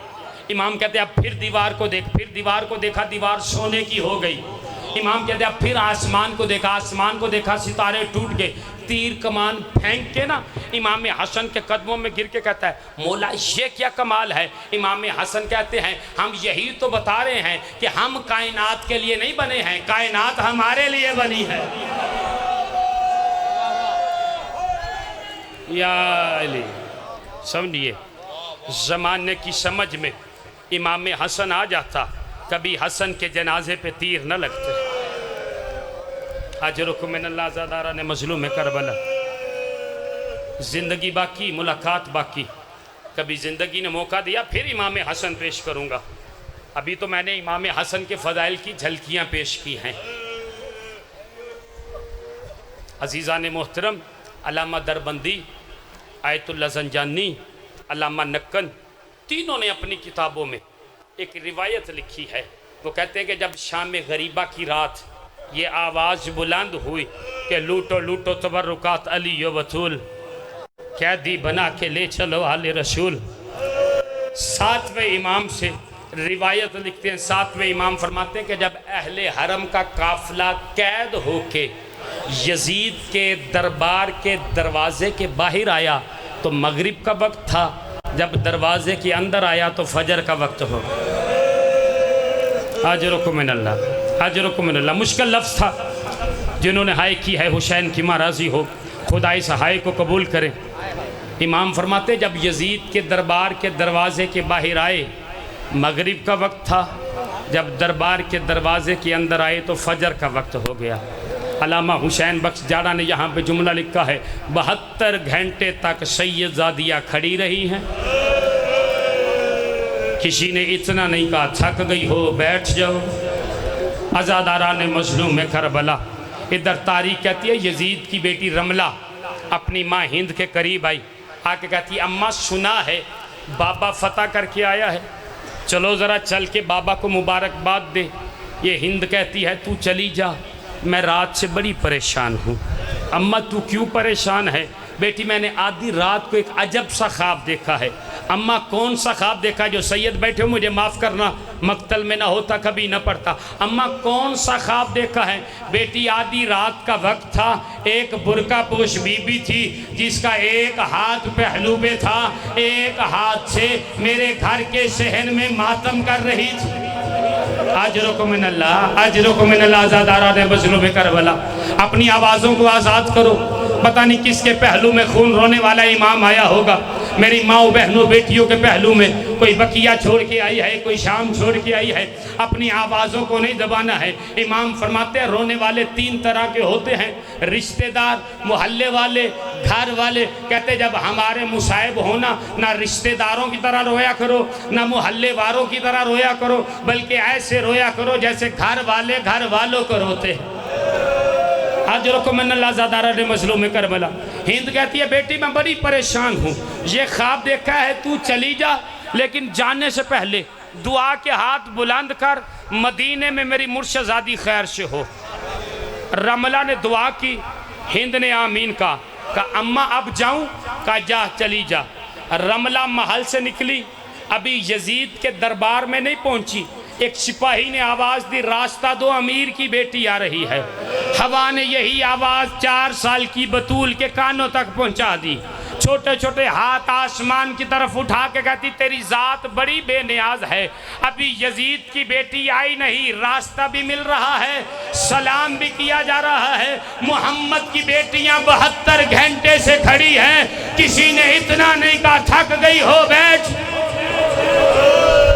इमाम कहते अब फिर दीवार को देख। फिर दीवार को देखा, दीवार सोने की हो गई। इमाम कहते अब फिर आसमान को देखा। आसमान को देखा, सितारे टूट गए। तीर कमान फेंक के ना इमाम हसन के कदमों में गिर के कहता है मौला ये क्या कमाल है। इमाम हसन कहते हैं हम यही तो बता रहे हैं कि हम कायनात के लिए नहीं बने हैं, कायनात हमारे लिए बनी है। या अली समझिए, ज़माने की समझ में इमाम हसन आ जाता, कभी हसन के जनाजे पे तीर न लगते। अजरुकुम मिनल्लाह ज़ादारा ने मज़लूम करबला। ज़िंदगी बाकी, मुलाकात बाकी। कभी ज़िंदगी ने मौका दिया फिर इमाम हसन पेश करूँगा। अभी तो मैंने इमाम हसन के फ़ज़ाइल की झलकियाँ पेश की हैं। अज़ीज़ान मोहतरम, अल्लामा दरबंदी, आयतुल्लाह ज़ंजानी, अल्लामा नक्कन, तीनों ने अपनी किताबों में एक रिवायत लिखी है। वो कहते हैं कि जब शाम गरीबा की रात ये आवाज़ बुलंद हुई कि लूटो लूटो तबर्रुकात अली यो बतूल, कैदी बना के ले चलो आले रसूल। सातवें इमाम से रिवायत लिखते हैं, सातवें इमाम फरमाते हैं कि जब अहले हरम का काफिला कैद होके यजीद के दरबार के दरवाजे के बाहर आया तो मगरिब का वक्त था, जब दरवाजे के अंदर आया तो फजर का वक्त हो। अजरुकुम मिनल्लाह, अजरुकुम मिनल्लाह। मुश्किल लफ्ज़ था, जिन्होंने हाय की है हुसैन की माँ राज़ी हो, खुदा इस हाय को कबूल करें। इमाम फरमाते जब यजीद के दरबार के दरवाजे के बाहर आए मगरिब का वक्त था, जब दरबार के दरवाजे के अंदर आए तो फजर का वक्त हो गया। अल्लामा हुसैन बख्श जाड़ा ने यहाँ पे जुमला लिखा है, 72 घंटे तक सैयदजादियाँ खड़ी रही हैं, किसी ने इतना नहीं कहा थक गई हो बैठ जाओ। अज़ादारा ने मज़लूम में करबला। इधर तारीख कहती है यजीद की बेटी रमला अपनी माँ हिंद के करीब आई, आके कहती अम्मा सुना है बाबा फतह करके आया है, चलो ज़रा चल के बाबा को मुबारकबाद दे। ये हिंद कहती है तू चली जा, मैं रात से बड़ी परेशान हूँ। अम्मा तू क्यों परेशान है? बेटी मैंने आधी रात को एक अजब सा ख्वाब देखा है। अम्मा कौन सा ख्वाब देखा? जो सैयद बैठे हो मुझे माफ़ करना, मक्तल में ना होता कभी ना पढ़ता। अम्मा कौन सा ख्वाब देखा है? बेटी आधी रात का वक्त था, एक बुरका पोश बीबी थी जिसका एक हाथ पहलू पे था, एक हाथ से मेरे घर के शहर में मातम कर रही थी। अजरुकुम मिनल्लाह, अजरुकुम मिनल्लाह। आज़ादारा ने मज़लूम करबला, अपनी आवाज़ों को आज़ाद करो। पता नहीं किसके पहलू में खून रोने वाला इमाम आया होगा। मेरी माओ बहनों बेटियों के पहलू में कोई बकिया छोड़ के आई है, कोई शाम छोड़ के आई है। अपनी आवाज़ों को नहीं दबाना है। इमाम फरमाते हैं रोने वाले 3 तरह के होते हैं, रिश्तेदार, मोहल्ले वाले, घर वाले। कहते जब हमारे मुसाहिब होना ना रिश्तेदारों की तरह रोया करो ना मोहल्ले वालों की तरह रोया करो, बल्कि ऐसे रोया करो जैसे घर वाले घर वालों को रोते हैं। अजरुकुम मिनल्लाह। ज़ादारा ने मज़लूम में करबला। हिंद कहती है बेटी मैं बड़ी परेशान हूँ, ये ख्वाब देखा है, तू चली जा, लेकिन जाने से पहले दुआ के हाथ बुलंद कर, मदीने में मेरी मुर्शदादी खैर से हो। रमला ने दुआ की, हिंद ने आमीन कहा अम्मा अब जाऊँ? कहा जा चली जा। रमला महल से निकली, अभी यजीद के दरबार में नहीं पहुँची, एक सिपाही ने आवाज दी, रास्ता दो, अमीर की बेटी आ रही है। हवा ने यही आवाज 4 साल की बतूल के कानों तक पहुंचा दी। छोटे छोटे हाथ आसमान की तरफ उठा के कहती, तेरी जात बड़ी बेनियाज है, अभी यजीद की बेटी आई नहीं, रास्ता भी मिल रहा है, सलाम भी किया जा रहा है, मोहम्मद की बेटियां 72 घंटे से खड़ी हैं, किसी ने इतना नहीं कहा थक गई हो बैठ।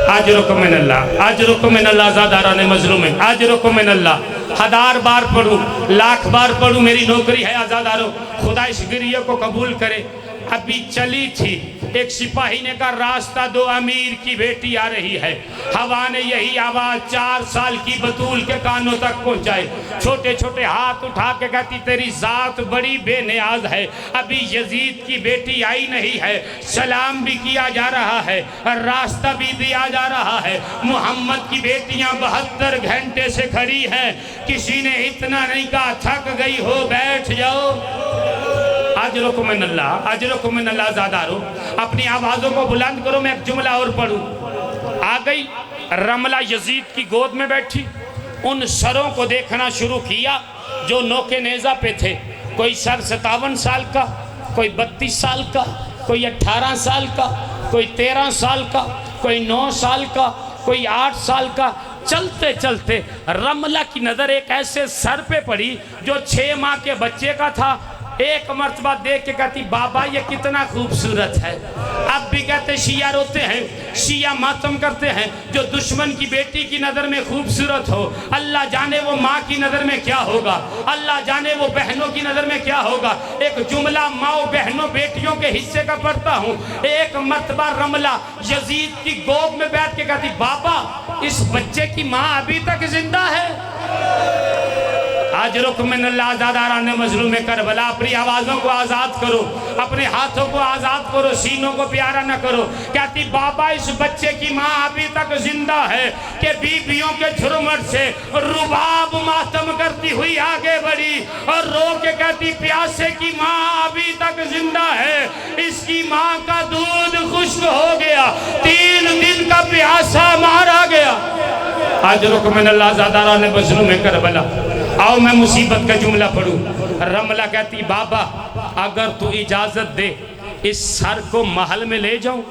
आज रुको मिन अल्लाह, आज रुको मिन अल्लाह, ज़ादारा ने मजलूम है, आज रुको मिन अल्लाह। 1000 बार पढ़ूं, लाख बार पढ़ूं, मेरी नौकरी है आज़ादारों, खुदा इस गिरिया को कबूल करे। अभी चली थी, एक सिपाही ने कहा रास्ता दो, अमीर की बेटी आ रही है। हवा ने यही आवाज 4 साल की बतूल के कानों तक पहुंचाए। छोटे छोटे हाथ उठा के कहती, तेरी जात बड़ी बेनियाज है, अभी यजीद की बेटी आई नहीं है, सलाम भी किया जा रहा है, रास्ता भी दिया जा रहा है, मोहम्मद की बेटियां 72 घंटे से खड़ी हैं, किसी ने इतना नहीं कहा थक गई हो बैठ जाओ। आज रुको मिन अल्लाह, आज रुको मिन अल्लाह, ज़ादारो अपनी आवाज़ों को बुलंद करो। मैं एक जुमला और पढ़ूं। आ गई रमला यजीद की गोद में बैठी, उन सरों को देखना शुरू किया जो नोके नेज़ा पे थे। कोई सर 57 साल का, कोई 32 साल का, कोई 18 साल का, कोई 13 साल का, कोई 9 साल का, कोई 8 साल का। चलते चलते रमला की नज़र एक ऐसे सर पे पड़ी जो 6 माह के बच्चे का था। एक मर्तबा देख के कहती, बाबा ये कितना खूबसूरत है। अब भी कहते शिया रोते हैं, शिया मातम करते हैं, जो दुश्मन की बेटी की नज़र में खूबसूरत हो, अल्लाह जाने वो माँ की नज़र में क्या होगा, अल्लाह जाने वो बहनों की नज़र में क्या होगा। एक जुमला माओ बहनों बेटियों के हिस्से का पढ़ता हूँ। एक मर्तबा रमला यजीद की गोद में बैठ के कहती, बाबा इस बच्चे की माँ अभी तक जिंदा है। आज रुक मिन अल्लाह, ज़ादारा ने मजलूम करबला, अपनी आवाज़ों को आज़ाद करो, अपने हाथों को आज़ाद करो, सीनों को प्यारा न करो। कहती, बाबा इस बच्चे की माँ अभी तक जिंदा है कि बीबियों के झुरमुट से रुबाब मातम करती हुई आगे बढ़ी और रो के कहती, प्यासे की माँ अभी तक जिंदा है, इसकी माँ का दूध खुश्क हो गया, 3 दिन का प्यासा मारा गया। आज रुक मिन अल्लाह, ज़ादारा ने मजलूम करबला। आओ मैं मुसीबत का जुमला पढ़ूं। रमला कहती, बाबा अगर तू इजाजत दे इस सर को महल में ले जाऊं,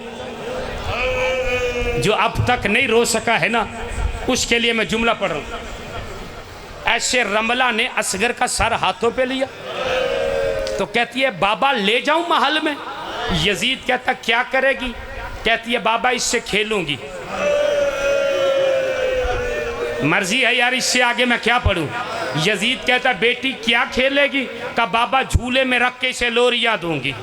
जो अब तक नहीं रो सका है ना, उसके लिए मैं जुमला पढ़ रहा हूं। ऐसे रमला ने असगर का सर हाथों पे लिया तो कहती है, बाबा ले जाऊं महल में। यजीद कहता, क्या करेगी? कहती है, बाबा इससे खेलूंगी। मर्जी है यार, इससे आगे मैं क्या पढ़ूं। यजीद कहता, बेटी क्या खेलेगी? का बाबा झूले में रख के इसे लोरिया दूंगी।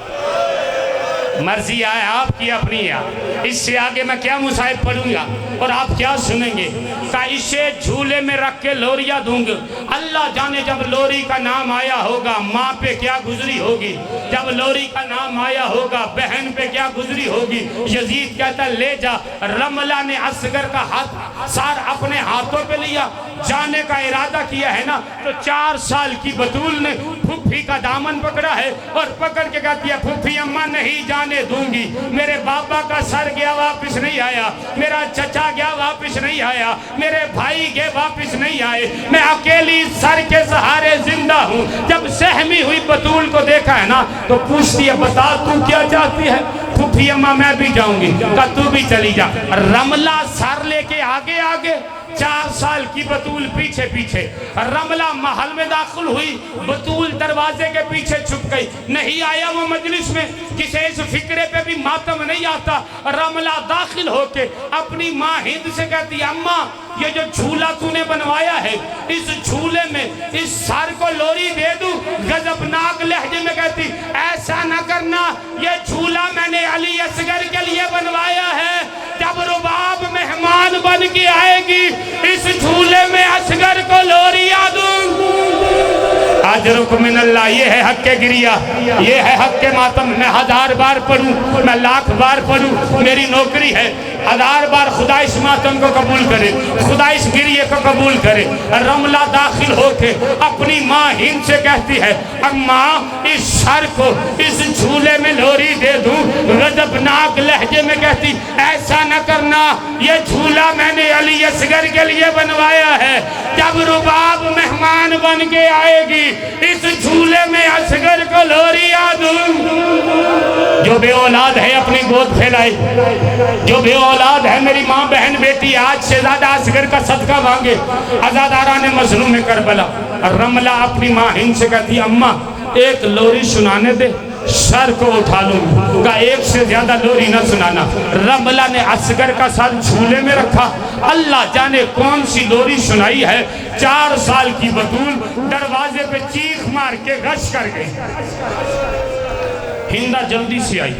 मर्जी आए आपकी अपनी यार, इससे आगे मैं क्या मुसाहिब पढ़ूंगा और आप क्या सुनेंगे। का इसे झूले में रख के लोरिया दूंगा। अल्लाह जाने जब लोरी का नाम आया होगा माँ पे क्या गुजरी होगी, जब लोरी का नाम आया होगा बहन पे क्या गुजरी होगी। यजीद कहता, ले जा। रमला ने असगर का हाथ सार अपने हाथों पे लिया, जाने का इरादा किया है ना, तो 4 साल की बतूल ने फूफी का दामन पकड़ा है और पकड़ के कहती है, फूफी अम्मा नहीं जाने दूंगी। मेरे बाबा का सर गया वापस नहीं आया, मेरा चचा गया वापस नहीं आया, मेरे भाई गए वापस नहीं आए, मैं अकेली सर के सहारे जिंदा हूँ। जब सहमी हुई बतूल को देखा है ना, तो पूछती है, बता तू क्या चाहती है? फूफी अम्मा मैं भी जाऊंगी। का तू भी चली जा। रमला सर लेके आगे आगे, 4 साल की बतूल पीछे पीछे। रमला महल में दाखिल हुई, बतूल दरवाजे के पीछे छुप गई। नहीं आया वो मजलिस में, किसे इस फिक्रे पे भी मातम नहीं आता। रमला दाखिल होके अपनी माँ हिंद से कहती, अम्मा ये जो झूला तूने बनवाया है, इस झूले में इस सर को लोरी दे दूं? गजबनाक लहजे में कहती, ऐसा न करना, ये झूला मैंने अली असगर के लिए बनवाया है। जब रुबाब मेहमान बन के आएगी, इस झूले में असगर को लोरिया दूं। आज रुक मिन अल्लाह, ये है हक के गिरिया, ये है हक के मातम। मैं 1000 बार पढ़ूं, मैं लाख बार पढ़ूं, मेरी नौकरी है। 1000 बार खुदा इस मातम को कबूल करे, खुदा इस गिरिए को कबूल करे। रमला दाखिल होके अपनी माँ हिंद से कहती है, अम्मा इस सर को इस झूले में लोरी दे दूं। गजबनाक लहजे में कहती, ऐसा न करना, ये झूला मैंने अली असगर के लिए बनवाया है। जब रुबाब मेहमान बन के आएगी इस झूले में असगर को लोरिया दूं। जो बे औलाद है अपनी गोद फैलाए, जो बे औलाद है मेरी माँ बहन बेटी आज से ज्यादा असगर का सदका मांगे। अज़ादारा ने मजलूम करबला रमला अपनी माँ हिंद से कहती, अम्मा एक लोरी सुनाने दे, सर को उठा लूं। का एक से ज्यादा लोरी न सुनाना। रमला ने असगर का सर झूले में रखा। अल्लाह जाने कौन सी लोरी सुनाई है। 4 साल की बतूल दरवाजे पे चीख मार के गश कर गई। हिंदा जल्दी से आई,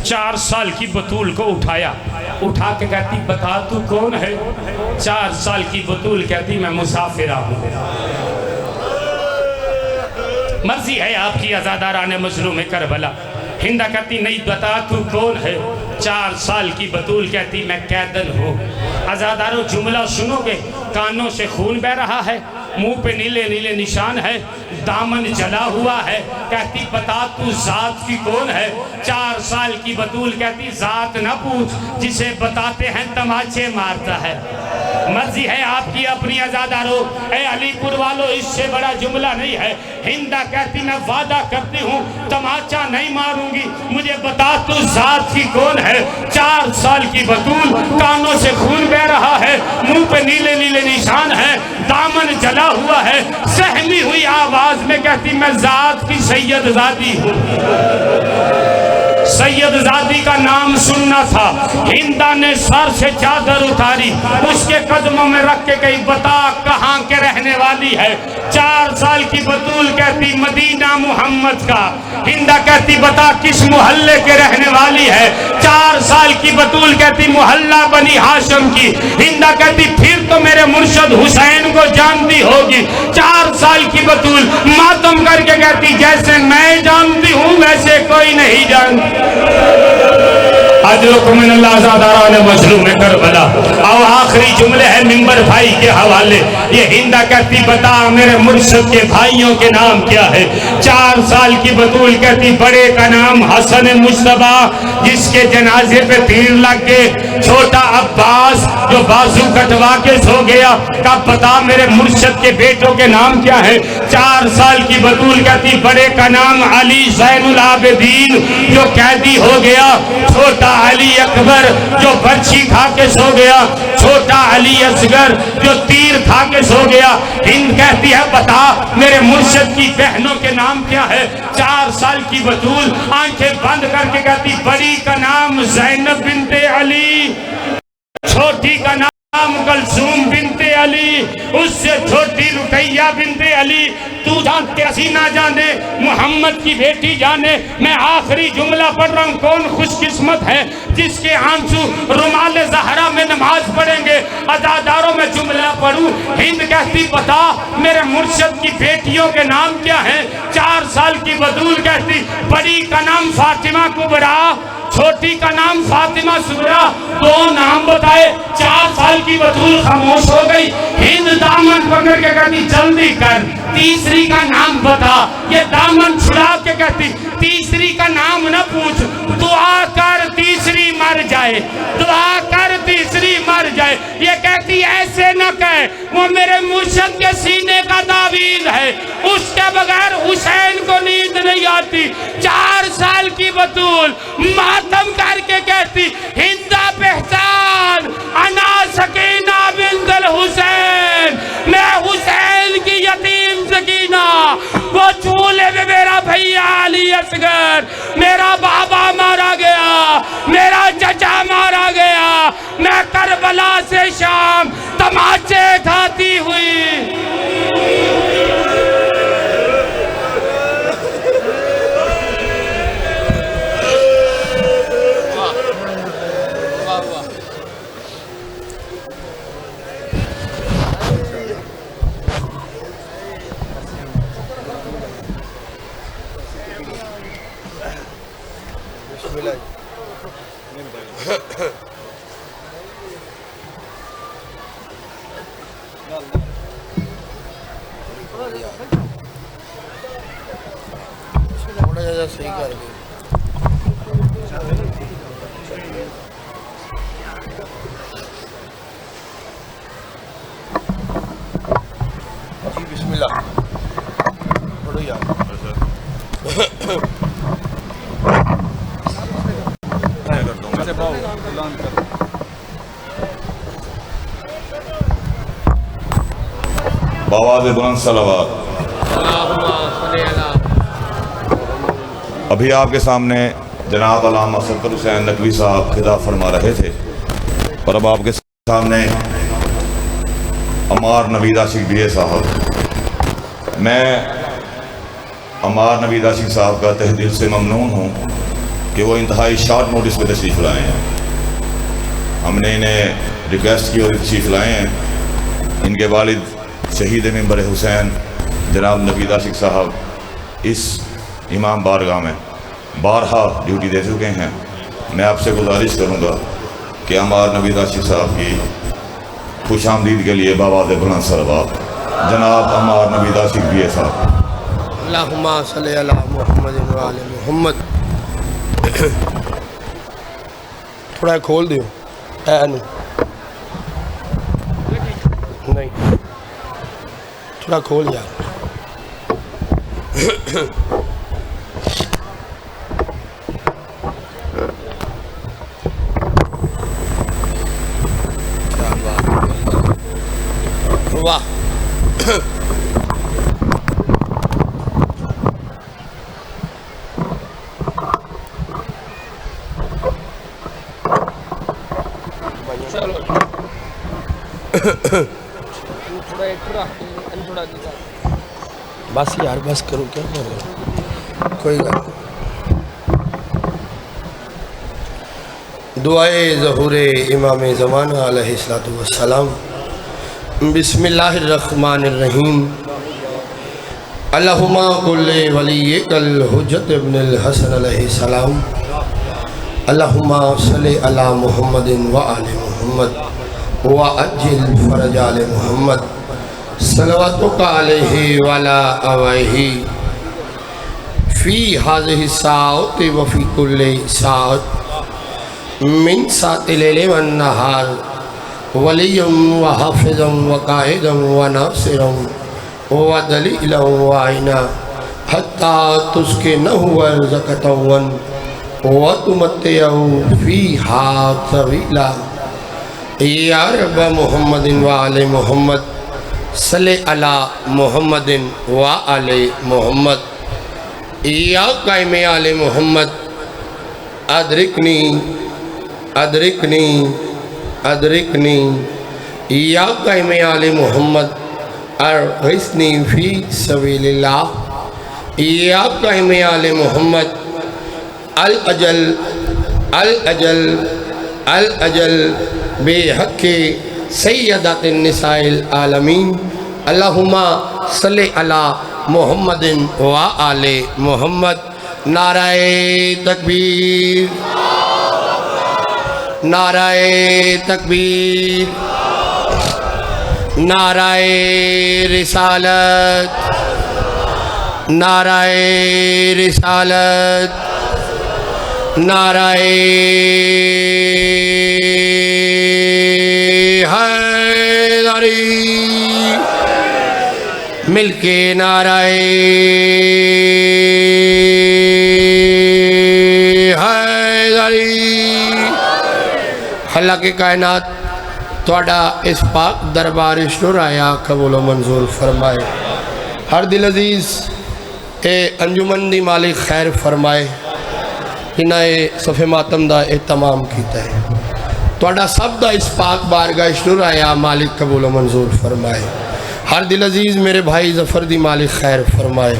4 साल की बतूल को उठाया, उठा के कहती, बता तू कौन है। 4 साल की बतूल कहती, मैं मुसाफिरा हूँ। मर्जी है आपकी अज़ादारा ने मजलूम करबला। हिंदा कहती, नहीं बता तू कौन है। 4 साल की बतूल कहती, मैं कैदन हूँ। अज़ादारों जुमला सुनोगे, कानों से खून बह रहा है, मुंह पे नीले नीले निशान है, दामन जला हुआ है। कहती, बता तू जात की कौन है। 4 साल की बतूल कहती, जात न पूछ, जिसे बताते हैं तमाचे मारता है। मर्जी है आपकी अपनी अज़ादारों। ए अलीपुर वालों, इससे बड़ा जुमला नहीं है। हिंदा कहती, मैं वादा करती हूँ तमाचा नहीं मारूंगी, मुझे बता तू जात की कौन है। 4 साल की बतूल, कानों से खून बह रहा है, मुंह पे नीले नीले निशान है, दामन जला हुआ है, सहमी हुई आवाज में कहती, मैं जात की सैयद जादी हूँ। सैयद जादी का नाम सुनना था। हिंदा ने सर से चादर उतारी, उसके कदमों में रख के कही, बता कहाँ के रहने वाली है। 4 साल की बतूल कहती, मदीना मोहम्मद का। हिंदा कहती, बता किस मोहल्ले के रहने वाली है। 4 साल की बतूल कहती, मोहल्ला बनी हाशम की। हिंदा कहती, फिर तो मेरे मुर्शद हुसैन को जानती होगी। 4 साल की बतूल मातम करके कहती, जैसे मैं जानती हूँ वैसे कोई नहीं जानती। अज़ादारा ने मजलूम करबला। और आखिरी जुमले हैं मिंबर भाई के हवाले। ये हिंदा कहती, बता मेरे मुर्शद के भाइयों के नाम क्या है। 4 साल की बतूल कहती, बड़े का नाम हसन मुश्तबा, जिसके जनाजे पे तीर लग गए। छोटा अब्बास जो बाजू कटवा के सो गया। का पता मेरे मुर्शद के बेटों के नाम क्या है। 4 साल की बतूल कहती, बड़े का नाम अली ज़ैनुल आबिदीन जो कैदी हो गया। छोटा अली अकबर जो बर्छी खा के सो गया। छोटा अली असगर जो तीर खा के सो गया। हिंद कहती है, बता मेरे मुर्शद की बहनों के नाम क्या है। 4 साल की बतूल आंखें बंद करके कहती, बड़ी का नाम ज़ैनब बिनते अली, छोटी का नाम कलसूम बिनते अली, उससे छोटी रुकैया बिनते अली। तू जानते हसीना जाने, मोहम्मद की बेटी जाने। मैं आखिरी जुमला पढ़ रहा हूँ, कौन खुशकिस्मत है जिसके आंसू रुमाल ज़हरा में नमाज पढ़ेंगे। अज़ादारों में जुमला पढ़ूं। हिंद कहती, बता मेरे मुर्शद की बेटियों के नाम क्या हैं। 4 साल की बतूल कहती, बड़ी का नाम फातिमा कुबरा, छोटी का नाम फातिमा सुगरा। 2 नाम बताए। 4 साल की बतूल खामोश हो गई। हिंद दामन पकड़ के कहती, जल्दी कर, तीसरी का नाम बता। ये दामन छुड़ा के कहती, तीसरी का नाम न पूछ, दुआ कर तीसरी मर जाए, दुआ कर तीसरी मर जाए। ये कहती, ऐसे न कहे, वो मेरे मुर्शद के सीने का तावीज़ है, उसके बगैर हुसैन को नींद नहीं आती। 4 साल की बतूल मातम करके कहती, हिंदा पहचान, अना सकीना बिंतुल हुसैन, मैं हुसैन की यतीम सकीना। वो चूल्हे में मेरा भैया अली असगर, मेरा बाबा मारा गया, मेरा चचा मारा गया। मैं करबला से शाम तमाचे खाती हुई। थोड़ा ज़्यादा सही कर दे। जी बिस्मिल्लाह पढ़ो यार। बावाज़ बुलंद सलावत। अभी आपके सामने जनाब अल्लामा सफ़र हुसैन नकवी साहब खिताब फरमा रहे थे और अब आपके सामने अमार नवीद आशिक BA साहब। मैं अमार नवीद आशिक साहब का तहे दिल से ममनून हूँ कि वो इंतहाई शॉर्ट नोटिस पर तशरीफ़ लाए हैं। हमने इन्हें रिक्वेस्ट की और तशरीफ़ लाए हैं। इनके वालिद शहीद मिंबर हुसैन जनाब नवीद आशिक साहब इस इमाम बारगाह में बारहा ड्यूटी दे चुके हैं। मैं आपसे गुजारिश करूँगा कि अमार नवीद आशिक साहब की खुश आमदीद के लिए बावाज़ बुलंद सलावत जनाब अमार नवीद आशिक BA साहब। अल्लाहुम्मा सल्ली अला मुहम्मद व आले मुहम्मद। थोड़ा खोल दियो नहीं, थोड़ा खोल यार। वाह बस यार बस करो, क्या कर रहे हो, कोई गल। दुआए ज़हूरे इमाम ज़माना अलैहिस्सलातु वस्सलाम। बिस्मिल्लाहिर्रहमानिर्रहीम। अल्लाहुम्मा कुल्ले वलिय्यकल हुज्जत इब्नुल हसन अलैहिस्सलाम। अल्लाहुम्मा सल्ली अला मुहम्मदिन व आले मुहम्मद व अज्जिल फरज आले मुहम्मद सलवातुका अलैहि वाला अवैहि फ़ी हाज़िहि साअति व फ़ी कुल्लि साअत मिन साअति लैलि वन नहार वलिय्यम व हाफ़िज़म व काइदम व नासिरम व दलीलन व आइना हत्ता तुस्किनहु ज़कतवन व तुमत्तिअहु फ़ीहा तवीला। या रब मुहम्मदिन व आले मुहम्मद सल्ले अला मुहम्मदिन व आले मुहम्मद। या कायम आले मुहम्मद अदरिकनी अदरिकनी अदरिकनी। या कायम आले मुहम्मद अरग़िस्नी फ़ी सबीलिल्लाह। या कायम आले मुहम्मद अल अजल अल अजल अल अजल बेहक़्क़ि सय्यदातिन निसाइल आलमीन। अल्लाहुम्मा सल्ली अला मुहम्मदिन व आले मुहम्मद। नाराए तकबीर, नाराए तकबीर, नाराए रिसालत, नाराए रिसालत, नाराए हैदरी। मिलके नाराए हैदरी। अल्लाह के कायनात थोड़ा इस पाक दरबार शुर आया कबूल मंजूर फरमाए। हर दिल अजीज ए अंजुमन दी मालिक खैर फरमाए। इन्हें सफ़े मातम का एहतमाम किया है। थोड़ा सब का इस पाक बारगाह शुर आया मालिक कबूल मंजूर फरमाए। हर दिल अजीज मेरे भाई जफ़र दी मालिक खैर फरमाए।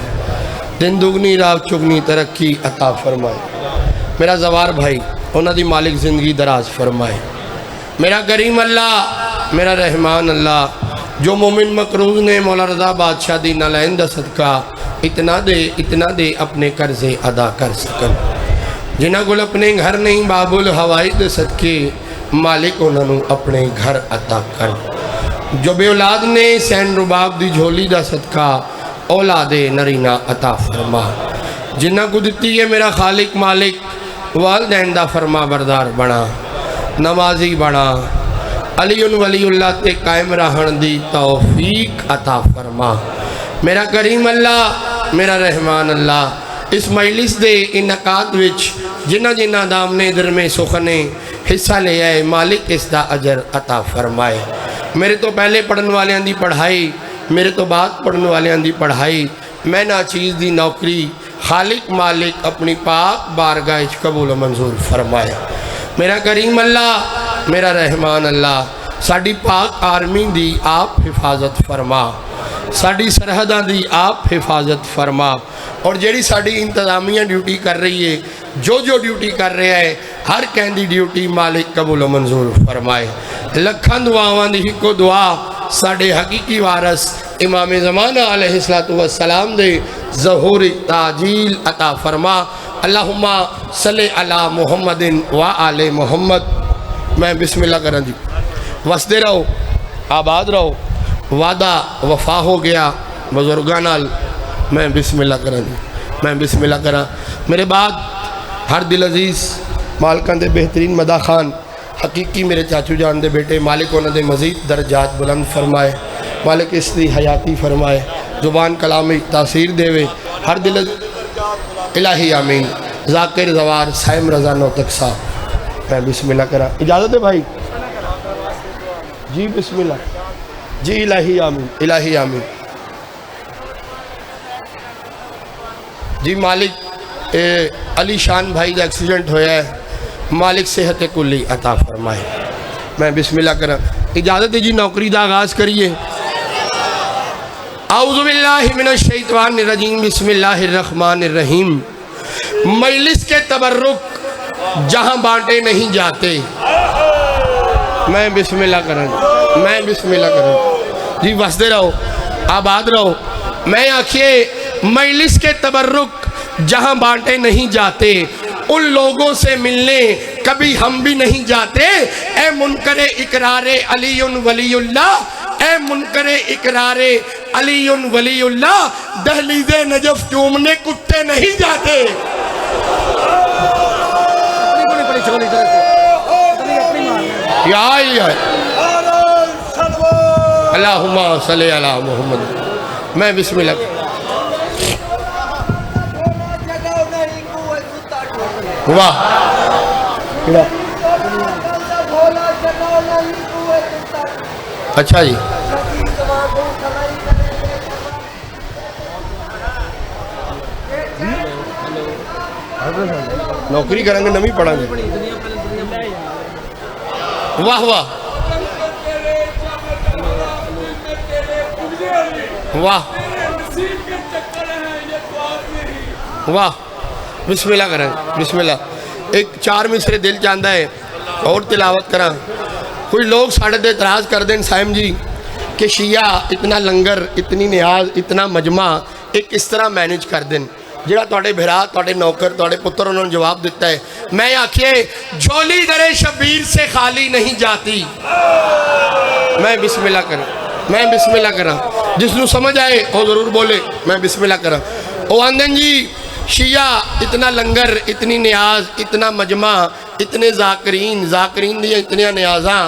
दिन दुगनी रात चुगनी तरक्की अता फरमाए। मेरा जवार भाई उन्हों दी मालिक ज़िंदगी दराज फरमाए। मेरा करीम अल्लाह, मेरा रहमान अल्लाह, जो मोमिन मकरूज ने मौला रज़ा बादशाह दी नालैन दा सदका इतना दे अपने कर्जे अदा कर सकन। जिन्हों को अपने घर नहीं बाबुल हवाई दे सदके मालिक उन्होंने अपने घर अता कर। जो बेऔलाद ने सैन रुबाब दी झोली दा सदका औलादे नरीना अता फरमा। जिन्ना को दिती है मेरा खालिक मालिक वालदैन दा फरमा बरदार बना, नमाजी बना, अलीउन वलीउल्लाह ते कायम रहन दी तौफीक अता फरमा। मेरा करीम अल्लाह, मेरा रहमान अल्लाह, इस मजलिस दे इनकाद विच जिन्ना जिन्ना दामने दरमे सुखने हिस्सा ले आए मालिक इसका अजर अता फरमाए। मेरे तो पहले पढ़न वालियां दी पढ़ाई, मेरे तो बाद पढ़न वालियां दी पढ़ाई, मैं ना चीज़ दी नौकरी खालिक मालिक अपनी पाक बारगाह कबूल मंजूर फरमाए। मेरा करीम अल्लाह, मेरा रहमान अल्लाह, साड़ी पाक आर्मी दी आप हिफाजत फरमा, साड़ी सरहदां दी आप हिफाजत फरमा। और जेड़ी साड़ी इंतजामिया ड्यूटी कर रही है, जो ड्यूटी कर रहा है, हर कहती ड्यूटी मालिक कबूल मंजूर फरमाए। लखां दुआवां दी हिको दुआ साढ़े हकीकी वारस इमाम ज़माना अलैहिस्सलातु वस्सलाम दे ज़हूर ताजील अता फरमा। अल्लाहुम्मा सल्ले अला मुहम्मदिन व आले मुहम्मद। मैं बिस्मिल्लाह करा जी, वसदे रहो, आबाद रहो, वादा वफा हो गया बुजुर्गां नाल। मैं बिस्मिल्लाह करा जी, मैं बिस्मिल्लाह करा। मेरे बाद हर दिल अजीज़ मालकां दे बेहतरीन मदा खान हकीकी मेरे चाचू जान दे बेटे, मालिक उन्होंने दे मज़ीद दर्जात बुलंद फरमाए, मालिक इसकी हयाती फरमाए, जुबान कलामी तासीर देवे, हर दिल इलाही आमीन। जाकिर जवार साइम रज़ा नौतक साहब। मैं बिस्मिल्लाह करा, इजाज़त है भाई जी, बिस्मिल्लाह जी, इलाही आमीन, इलाही आमीन जी। मालिक अली शान भाई का एक्सीडेंट होया है, मालिक सेहत कुल्ली अता फरमाए। मैं बिस्मिल्लाह करा, इजाज़त है जी, नौकरी का आगाज़ करिए। औज़ु बिल्लाहि मिनश शैतानिर रजीम, बिस्मिल्लाहिर रहमानिर रहीम। मजलिस के तबर्रुक जहाँ बांटे नहीं जाते। मैं बिस्मिल्लाह करा, मैं बिस्मिल्लाह करा जी, वसदे रहो, आबाद रहो। मैं आखिए मजलिस के तबर्रुक जहाँ बांटे नहीं जाते, उन लोगों से मिलने कभी हम भी नहीं जाते। ए मुनकरे इकरारे अलीउन वलीउल्लाह, ए मुनकरे इकरारे अलीउन वलीउल्लाह, दहलीज़े नजफ चूमने कुत्ते नहीं जाते। अल्लाहुम्मा सल्ली अला मुहम्मद। मैं बिस्मिल्लाह, वाह, अच्छा जी। नौकरी करेंगे नवी पढ़ांगे, वाह वाह वाह वाह। बिस्मिल्लाह करें, बिस्मिल्लाह। एक चार मिसरे दिल चाहता है और तिलावत करा। कोई लोग साढ़े ते इतराज़ कर दें साइम जी कि शिया इतना लंगर, इतनी न्याज, इतना मजमा एक किस तरह मैनेज कर दें। जिहड़ा तुहाडे भरा, तुहाडे नौकर, तुहाडे पुत्र उन्होंने जवाब दिता है। मैं आखिए झोली दरे शबीर से खाली नहीं जाती। मैं बिस्मिल्लाह करा, मैं बिस्मिल्लाह करा। जिसनों समझ आए वो ज़रूर बोले। मैं बिस्मिल्लाह करा। ओ आंदन जी, शिया इतना लंगर, इतनी न्याज, इतना मजमा, इतने जाकरीन, जाकरीन दी इतनिया न्याजा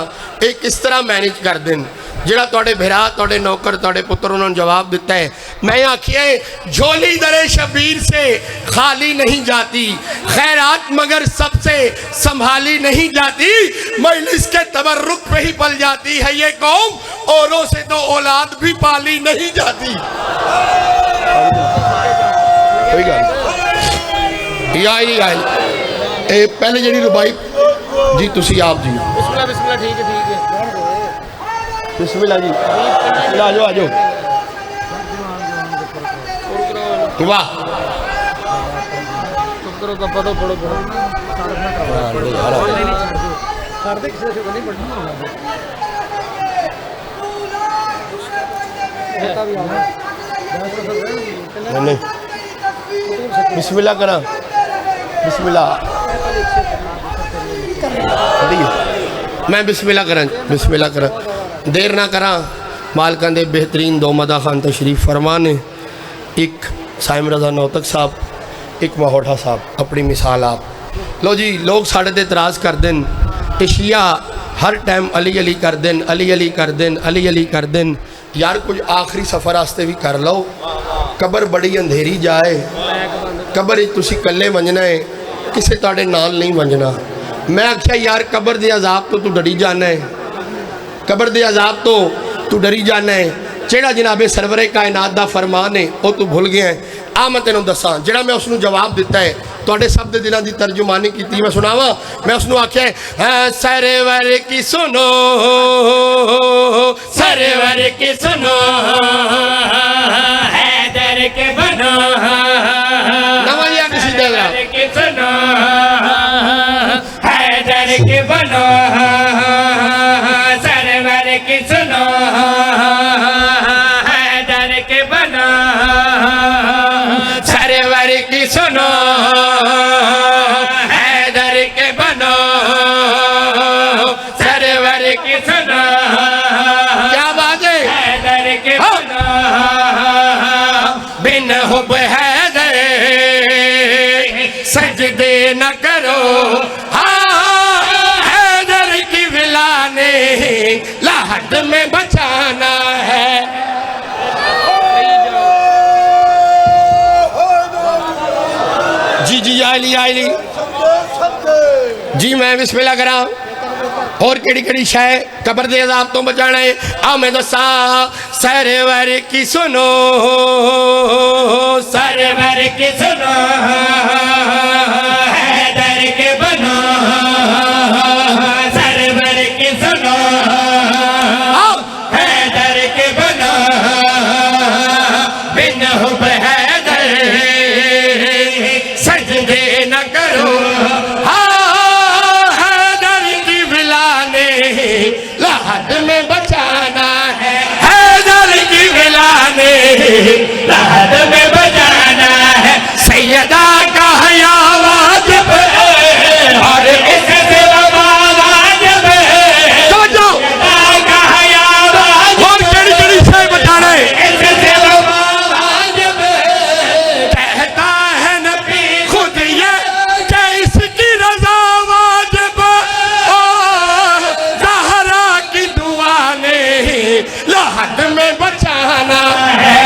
एक किस तरह मैनेज कर दें। जिहड़ा तुहाडे भरा, तुहाडे नौकर, तुहाडे पुत्र उन्होंने जवाब दिता है। मैं आखिए झोली दरे शबीर से खाली नहीं जाती, खैरात मगर सबसे संभाली नहीं जाती। मजलिस के तबर्रुक पे ही पल जाती है ये कौम, औरों से तो औलाद भी पाली नहीं जाती। पहले जी रुबाई जी, तुसी आप जी। बिस्मिल्लाह, बिस्मिल्लाह, ठीक है, ठीक है। बिस्मिल्लाह जी, आ जाओ, आ जाओ। वाह, बिस्मिल्लाह करा, बिस्मिल्लाह। मैं बिस्मिल्लाह करा, बिस्मिल्लाह करा। देर ना करा, मालकां दे बेहतरीन दो मदा खान तशरीफ फरमा ने, एक साइम रजा नौतक साहब, एक महोठा साहब, अपनी मिसाल आप लो जी। लोग साढ़े ते इतराज़ कर देन, एशिया हर टाइम अली अली कर देन, अली अली कर देन, अली अली कर देन। यार कुछ आखिरी सफ़र वास्ते भी कर लो, कबर बड़ी अंधेरी जाए, कबर तुसी कल्ले वंजना है, किसी तुहाडे नाल नहीं वंजना। मैं आख्या यार कबर दे अजाब तो तू डरी जाना है, कबर दे अजाब तो तू डरी जाना है, जेड़ा जनाबे सरवरे कायनात दा फरमान है वो तू भुल गया है। आ मैं तेनों दसा जेड़ा मैं उसनू जवाब दिता है, तुहाडे सब दे दिलां दी तर्जुमानी की, मैं सुनावा। मैं उसनू आख्या है सरवर की सुनो, सरवर की सुनो, हैदर के बनो, नवाजिया किसी देगा के सुनो, हैदर के बनो, सरवर के सुनो, हैदर के बनो, सरवर की सुनो, हैदर के बनो, सरवर की सुनो। क्या बात है, हैदर के बनो, बिन हुब हैदर सजदे न करो, हाँ हैदर की विला ने लाहद में बचाना है। जी जी आली आली जी, मैं बिस्मिल्लाह करा। और केड़ी केड़ी शय कबर दे अजाब तो बचाना है, आ मैं दसा सरवर की सुनो, सरवर के सुनो, हैदर के बनो, सरवर के सुनो, हैदर के बनो, बिन हुब हैदर सजदे न करो, हाँ हैदर की विला ने लाहद में बचाना है, हैदर की विला ने लाहद में बजाना है। सैयदा का हया वाजिब है, और इससे वाजिब है, समझो का हया वाजिब, और केड़ी केड़ी शय बचाना है। इससे वाजिब है, कहता है नबी खुद ये कि इसकी रजा वाजिब, ओ ज़हरा की दुआ ने लाहद में बचाना है।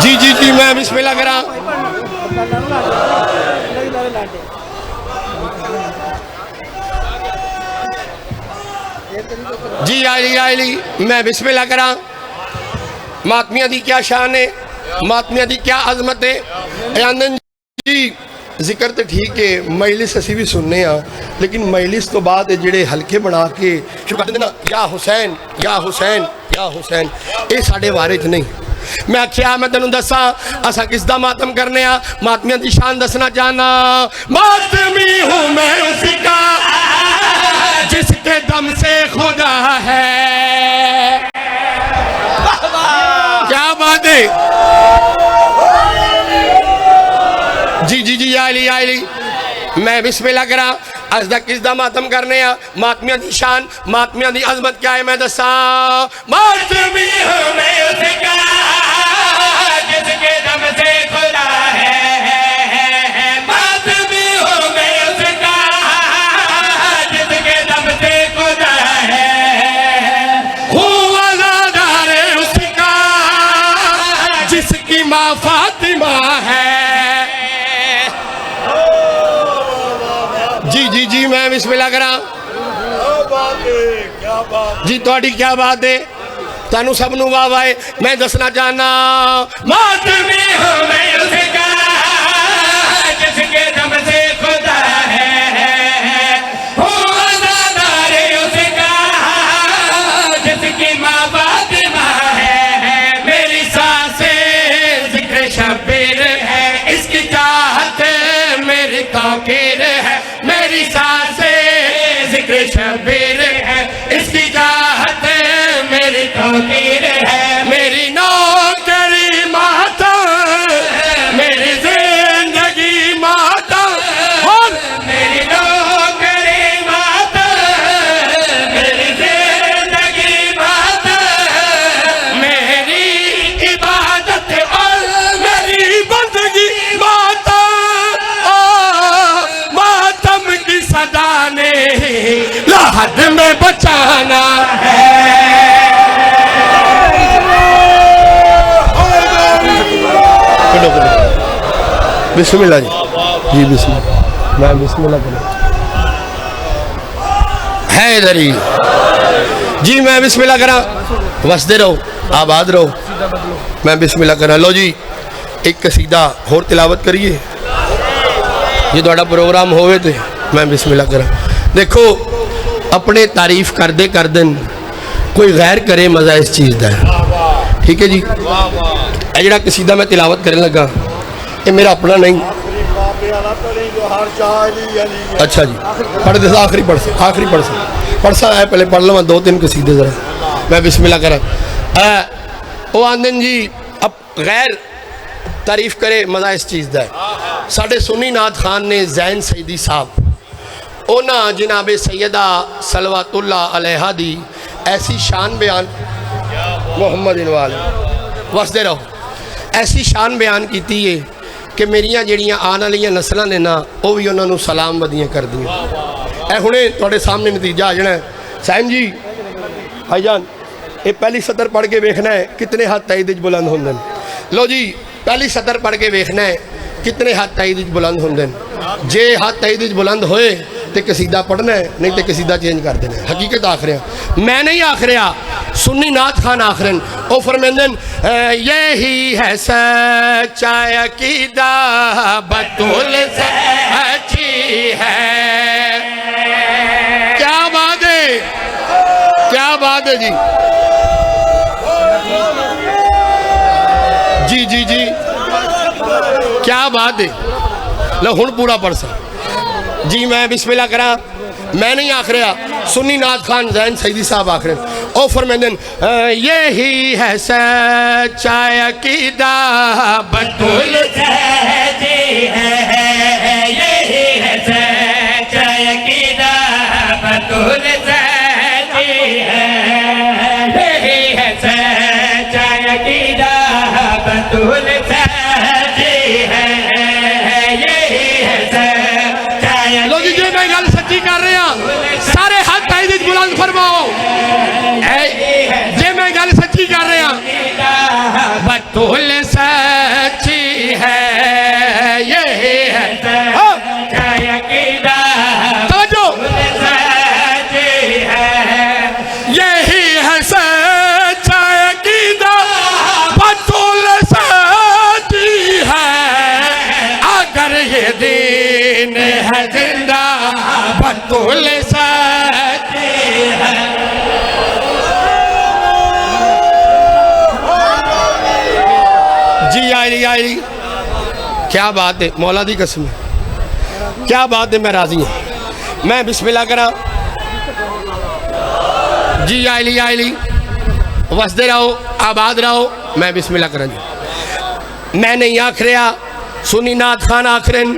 जी जी जी, मैं बिस्मिल्लाह करा। जी आली आली, मैं बिस्मिल्लाह करा। मातमिया दी क्या शान है, मातमिया दी क्या अजमत है। आनंद जी जिक्र तो ठीक है, मजलिस असी भी सुनने हाँ, लेकिन मजलिस तो बाद जेड़े हल्के बना के शुरू कर देंगे ना, या हुसैन या हुसैन या हुसैन, ये साढ़े बारे च नहीं। मैं आख्या मैं तेन दसा असा किसदा मातम करने आ, मातमिया की शान दसना चाहना। मातमी हूँ मैं उसका जिसके दम से खुदा है। क्या बात है, जी जी जी आली आली, मैं बिस्मिल्लाह करा। अज तक किसदा मातम करने आ, मातमिया की शान, मातमिया की अजमत क्या है मैं दसा। मातमी हूँ मैं उसका जिसके दम से खुदा है, मातमी हूँ मैं उसका जिसके दम से खुदा है, हूँ अज़ादार उसका जिसकी माँ फातिमा है। जी जी जी, मैं बिस्मिल्लाह करा। जी थोड़ी क्या बात है, तानू सब नू वाह वाह। मैं दसना चाहना मातमी हूँ मैं उसका जिसके दम से खुदा है, हूँ अज़ादार उसका जिसकी माँ फातिमा है। मेरी सांसें जिक्र शब्बीर है, इसकी चाहत मेरी तौकीर है। मेरी सांसें जिक्र शबीर है, इसकी चाहत मेरी तौकीर है। मेरी नौकरी मातम, मेरी जिंदगी जाना है। बिस्मिल्लाह जी बिस्मिल्लाह, मैं बिस्मिल्लाह करूँ हैदरी जी, मैं बिस्मिल्लाह करा, वसदे रहो, आबाद रहो, मैं बिस्मिल्लाह करा। लो जी एक कसीदा होर तिलावत करिए, जे तुहाडा प्रोग्राम होवे तो मैं बिस्मिल्लाह करा। देखो अपने तारीफ करदे करदन कोई गैर करे, मज़ा इस चीज़ का है। ठीक है जी, ये जिहड़ा कसीदा मैं तिलावत करने लगा ये मेरा अपना नहीं। अच्छा जी, पढ़ दे, आखिरी पढ़ सा है, पहले पढ़ लवा 2-3 कसीदे जरा, मैं बिस्मिल्लाह करा। वो आंदन जी अब गैर तारीफ करे, मज़ा इस चीज़ का है। साढ़े सुन्नी नाथ खान ने जैन सईदी साहब उन्हें जनाबे सैयदा सलवातुल्लाह अलैहा दी ऐसी शान बयान, मुहम्मद इनवाल वसदे रहो, ऐसी शान बयान की है कि मेरिया जड़ियाँ आने वाली नस्लों ने ना वो भी उन्होंने सलाम बदियाँ कर दी। ए हुणे तुहाडे सामने नतीजा आ जाना है। साहिब जी भाईजान ये पहली सतर पढ़ के वेखना है कितने हाथ तईद बुलंद होंगे। लो जी पहली सतर पढ़ के वेखना है कितने हाथ तईद बुलंद होंगे। जे हाथ तईद बुलंद होए तो कसीदा पढ़ना है, नहीं तो कसीदा चेंज कर देना है। हकीकत आख रहा, मैं नहीं आख रहा, सुन्नी नाथ खान आख रहे हैं। वो फरमांदन यही है सच्चा अकीदा बतूल सच्ची है। क्या बात है, क्या बात है जी, जी जी जी क्या बात है। लो हुण पूरा पढ़ सा जी, मैं बिस्मिल्लाह करा, मैं नहीं आख रहा, सुन्नी नाथ खान जैन सईदी साहब आख रहे हैं। ओ फरमांदन यही है सच्चा अकीदा बतूल सच्ची है, यही है सच्चा अकीदा बतूल सच्ची है, यही है सच्चा अकीदा बतूल सच्ची है, यही है सच्चा। लो जी, मैं गल सच्ची कर रहा, सारे हाथ ताईद बुलंद फरमाओ। जे मैं गल सच्ची कर रहा, बतूल सच्ची है, यही है सच्चा अकीदा तवज्जो, सच्ची है, यही है सच्चा अकीदा बतूल सच्ची है। अगर ये दीन है जिंदा बतूल सच्ची है। जी आई क्या बात है, मौला दी कसम क्या बात है, मैं राजी हूँ। मैं बिस्मिल्लाह करा जी, आयली वसदे रहो, आबाद रहो, मैं बिस्मिल्लाह करा जी। मैं नहीं आख रहा, सुन्नी नाथ खान आखरन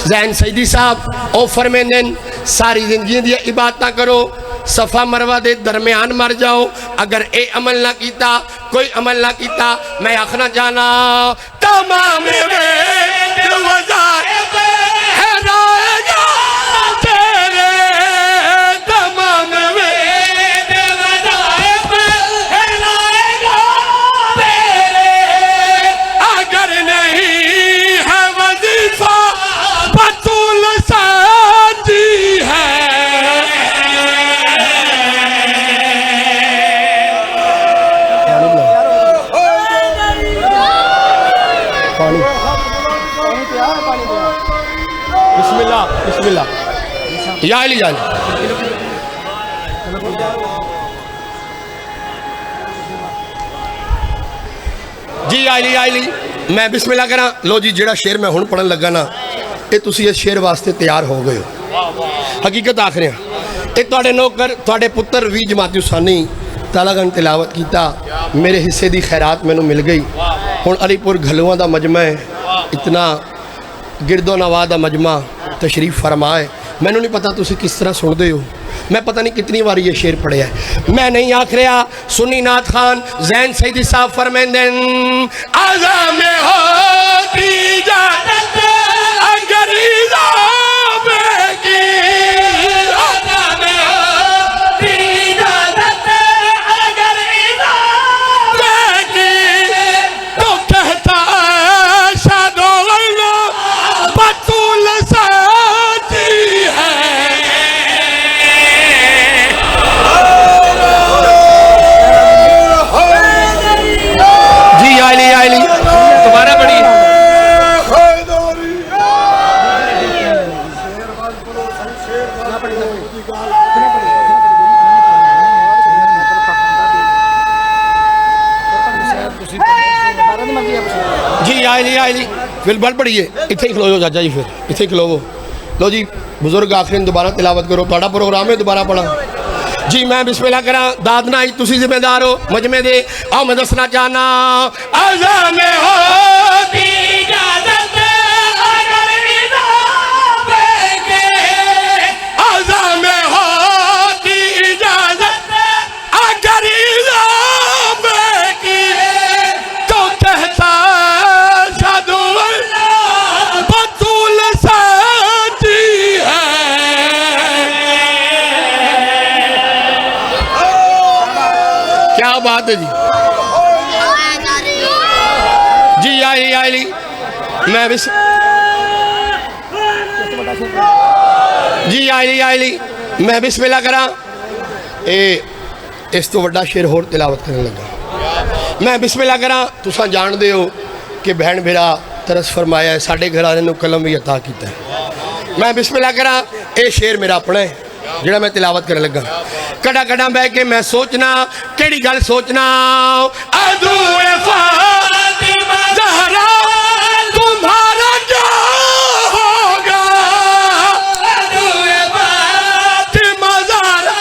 जैन सईदी साहब ओ फरमेंदन सारी जिंदगी दी इबादत करो, सफ़ा मरवा दे दरम्यान मर जाओ। अगर ए अमल ना किया, कोई अमल ना किया, मैं आखना चाहना तमाम वेद वज़ाइफ हैराएगा तेरे, तमाम वेद वज़ाइफ हैराएगा तेरे। अगर नहीं है वजीफा बतूल सच्ची है। बिस्मिल्लाह बिस्मिल्लाह या अली जान जी आईली मैं बिस्मिल्लाह करा। लो जी जेड़ा शेर मैं हुण पढ़न लगा ना, ये तुसी इस शेर वास्ते तैयार हो गए हो। हकीकत आख रहे हैं, ये तुहाडे नौकर तुहाडे पुत्र भी जमाती उसानी तालागन तिलावत किया, मेरे हिस्से की खैरात मैनू मिल गई। हुण अलीपुर घलुआं दा मजमा है, इतना गिरदो नवा दा मजमा तशरीफ फरमाए। मैनू नहीं पता तुसी किस तरह सुनते हो, मैं पता नहीं कितनी बार ये शेर पढ़िया है। मैं नहीं आख रहा, सुन्नी नाथ खान जैन सईदी साहब फरमांदन आज़म होती जात अगर इज़ाम की, आज़म होती आली फिर बल पढ़िए इतने ही खलो चाचा जी, फिर इतने ही खलोवो। लो जी बुजुर्ग आखिर दोबारा तिलावत करो, थोड़ा प्रोग्राम है दोबारा पढ़ा जी। मैं बिस्मिल्लाह करा, दाद ना आई, तुसी जिम्मेदार हो मजमे दे। आओ मैं दसना चाहना अज़ान होती इजाज़त अगर इज़ाफ़े के, अज़ान होती इजाज़त अगर इज़ाफ़े की, तो कहता साधु बतूल साची है। क्या बात है जी। जी आई मैं बिस जी आई मैं बिस्मिल्लाह करा। इस तो वड्डा शेर होर तिलावत करने लगा। मैं बिस्मिल्लाह करा। तुसा जानते हो कि बहन मेरा तरस फरमाया है, साढ़े घर वाले कलम भी अता किया है। मैं बिस्मिल्लाह करा। ये शेर मेरा अपना है जिहड़ा मैं तिलावत करने लगा। कड़ा कड़ा बह के मैं सोचना केड़ी गल सोचना, अदूए फातिमा ज़हरा तुम्हारा क्या होगा, अदूए फातिमा ज़हरा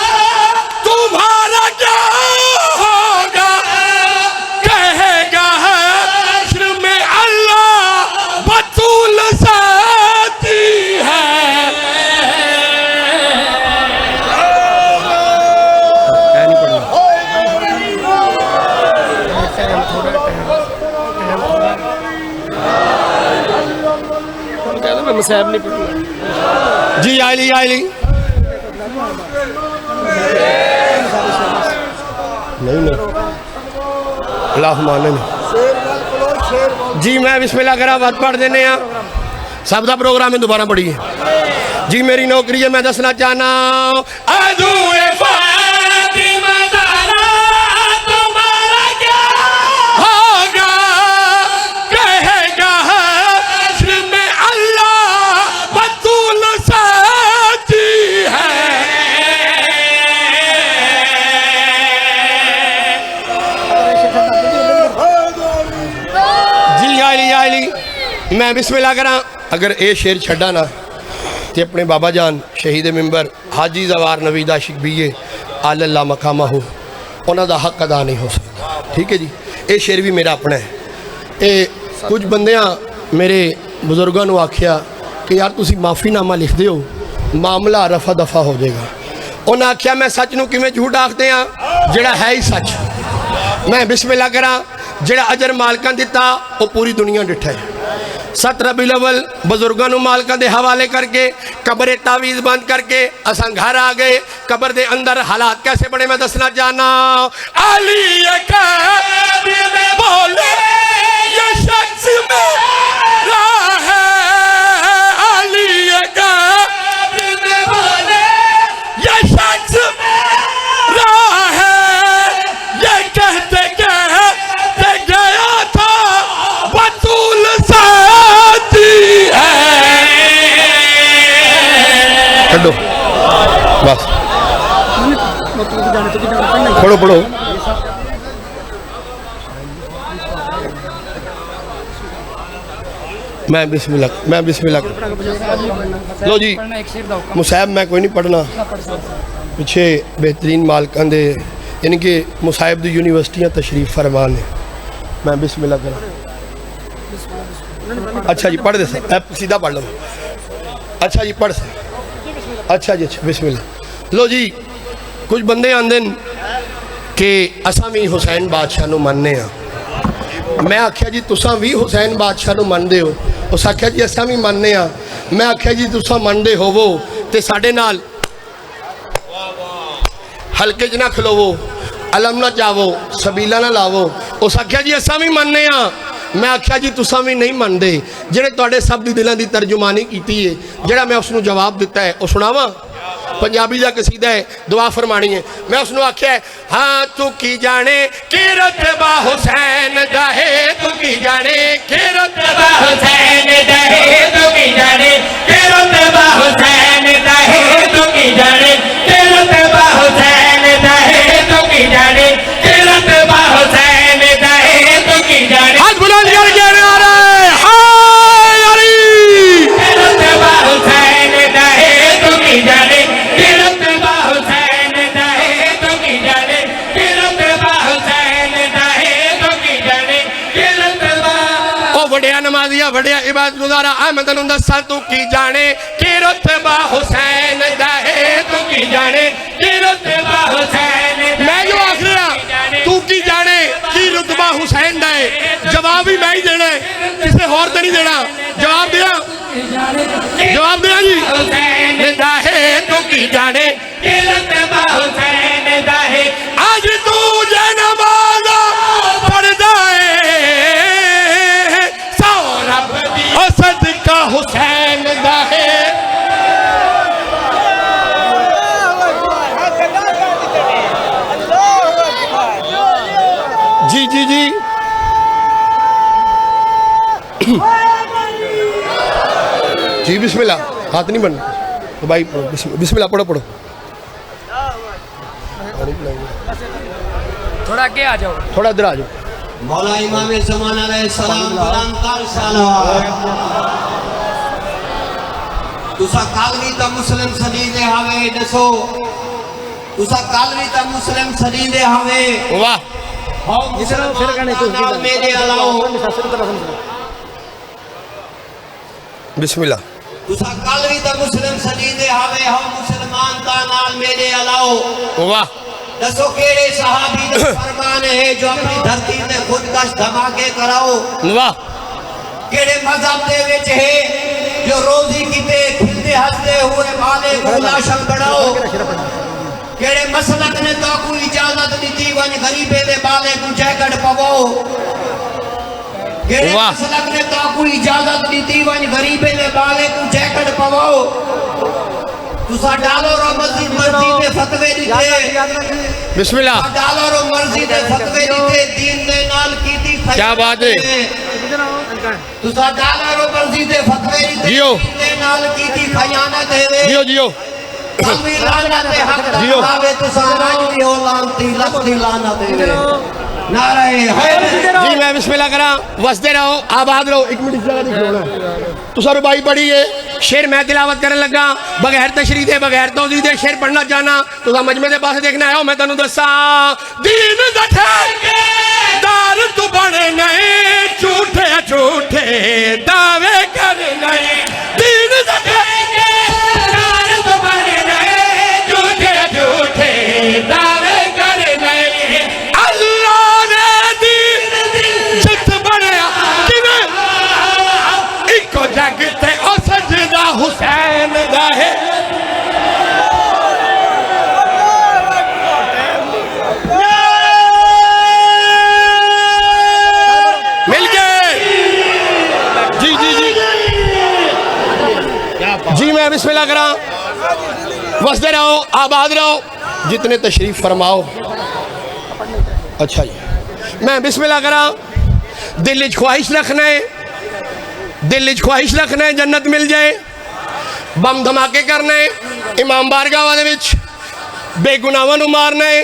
तुम्हारा क्या होगा, कहेगा हश्र में अल्लाह बतूल साथी है। जी आईली नहीं अल्लाह मानन जी। मैं बिस्मिल्लाह करा बात पढ़ देने सब का प्रोग्राम है दोबारा पढ़िए जी। मेरी नौकरी है, मैं दसना चाहना अदूए फातिमा ज़हरा तुम्हारा क्या होगा, कहेगा हश्र में अल्लाह बतूल साची है। जी आईली मैं बिस्मिल्लाह करा। अगर ये शेर छड्डा ना तो अपने बाबा जान शहीद मिंबर हाजी जवार नवीद आशिक बीए आल्ला मकामा हो, उन्होंने हक अदा नहीं हो सकता। ठीक है जी। ये शेर भी मेरा अपना है। ये कुछ बंदियां मेरे बुजुर्गों ने आख्या कि यार तुसी माफ़ीनामा लिख दो मामला रफा दफा हो जाएगा। उन्हें आख्या मैं सच नूं किवें झूठ आखते हैं जिहड़ा है ही सच। मैं बिस्मिल्लाह करा। जिहड़ा अजर मालकां दिता वो पूरी दुनिया डिठा है। 7 रबीउल अव्वल बुजुर्गों को मालकां दे हवाले करके कब्र तावीज़ बंद करके असां घर आ गए। कब्र दे अंदर हालात कैसे बने मैं दसना चाहना। अली बोले ये शख्स मेरा है, अली बोले ये शख्स मेरा है, ये कहते गया था बतूल साथी है। छो बस पढ़ो मैं बिस्मिल्लाह लो जी। मुसाहब मैं कोई नहीं पढ़ना, पिछे बेहतरीन मालकां दे यानी कि मुसाहब दी यूनिवर्सिटियाँ तशरीफ फरमान है। मैं बिस्मिल्लाह करा। अच्छा जी पढ़ दे सर, सीधा पढ़ लो। अच्छा जी पढ़ सर। अच्छा जी अच्छा बिस्मिल्लाह। लो जी कुछ बंदे आंदे कि असां भी हुसैन बादशाह नूं मनने आ। मैं आख्या जी तुसां भी हुसैन बादशाह नूं मनदे हो? उस आख्या जी असां भी मनने आ। मैं आख्या जी तुसां मनदे होवो ते साडे नाल हल्के च ना खलोवो, अलम ना चावो, सबीला ना लावो। उस आख्या जी असां भी मनने आ। मैं आख्या जी तुसां भी नहीं मनते। जिहड़े तुहाडे सब दी दिलां दी तर्जुमानी कीती है, जिहड़ा मैं उसनूं जवाब दिता है वो सुणावां। पंजाबी का कसीदा है, दुआ फरमानी है। मैं उसनूं आख्या है हाँ तू की जाने कि रतबा हुसैन दा है, तू की जाने कि रतबा हुसैन दा है, तू की जाने कि रतबा हुसैन दा है, तू की जाने कि रतबा हुसैन दा है, तू की जाने कि रतबा हुसैन दा है, तू की जाने। हाथ बुलंद करके नारे वड्या नमाजिया वड्या इबादत गुजारा आ मैं तेनू दस्सां तू की जाने कि रुतबा हुसैन दा है तू की जाने कि रुतबा हुसैन मैं जो आख रहा तू की जाने कि रुतबा हुसैन दा है जवाब भी मैं ही देना है किसी होर ते नहीं देना जवाब दिया जी हुसैन दा है तू की जाने कि रुतबा हुसैन दा है आज तू जे नमाज पढ़दा है सौरभ और सदका हुसैन दा है जी जी जी जी बिस्मिल्लाह हाथ नहीं बनना तो भाई बिस्मिल्लाह पढ़ो पढ़ो थोड़ा आगे आ जाओ थोड़ा इधर आ जाओ मौला इमाम ज़मान अलैहिस्सलाम बुलंदतर सलावत तुसा कल भी तो मुस्लिम सदीदे हवे दसो तुसा कल भी तो मुस्लिम सदीदे हवे वाह फिर कहने को मेरे अलाओ बिस्मिल्लाह तुसा कल भी तो मुस्लिम सदीदे हवे हम मुसलमान का नाल मेरे अलाओ वाह दसो केड़े सहाबी दा फरमान है जो अपनी धरती में खुदकश धमाके कराओ वाह केड़े मजहब दे विच है जो रोजी किते खिलते हंसते हुए माले को लाशम बढ़ाओ केड़े मसलक ने तो कोई इजाजत दी वन गरीबे दे बाले को जैकेट पवाओ केड़े वाह। मसलक ने तो कोई इजाजत दी वन गरीबे दे बाले को जैकेट पवाओ तुसा डालो रो मस्जिद दे फतवे दिते बिस्मिल्लाह डालो रो मर्जी दे फतवे दिते दीन दे नाल कीती क्या बात है तुसा डालो रो मर्जी दे फतवे दिते जियो। दीन दे नाल कीती खयानत है जियो जियो कलमी लानत है हक जियो। दावे तुसा राज दी हो लानती लखती लानत है नारे हैदर जी मैं बिस्मिल्लाह करा वसदे रहो आबाद रहो एक मिनट इस जगह दिख लो तुसा रुबाई पढ़ी है शेर मैं तिलावत करने लगा बगैर तशरीह दे बगैर तौजीह दे शेर पढ़ना चाहना तुसा मजमे दे पास देखना है मैं तेनू दसा दीन दा ठेकेदार तू बने नहीं झूठे झूठे दावे कर नहीं दीन दा ठेकेदार तू बने नहीं झूठे झूठे दावे कर नहीं अल्लाह ने दीन जित बनया किवें इको जग ते ओ सजदा हुसैन दा है मिल गए जी जी जी जी मैं बिस्मिल्लाह करा वसदे रहो आबाद रहो जितने तशरीफ फरमाओ अच्छा जी मैं बिस्मिल्लाह करा दिल च ख्वाहिश रखना है दिल च ख्वाहिश रखना है जन्नत मिल जाए बम धमाके करना है इमाम बारगाह दे विच बेगुनाहां नूं मारना है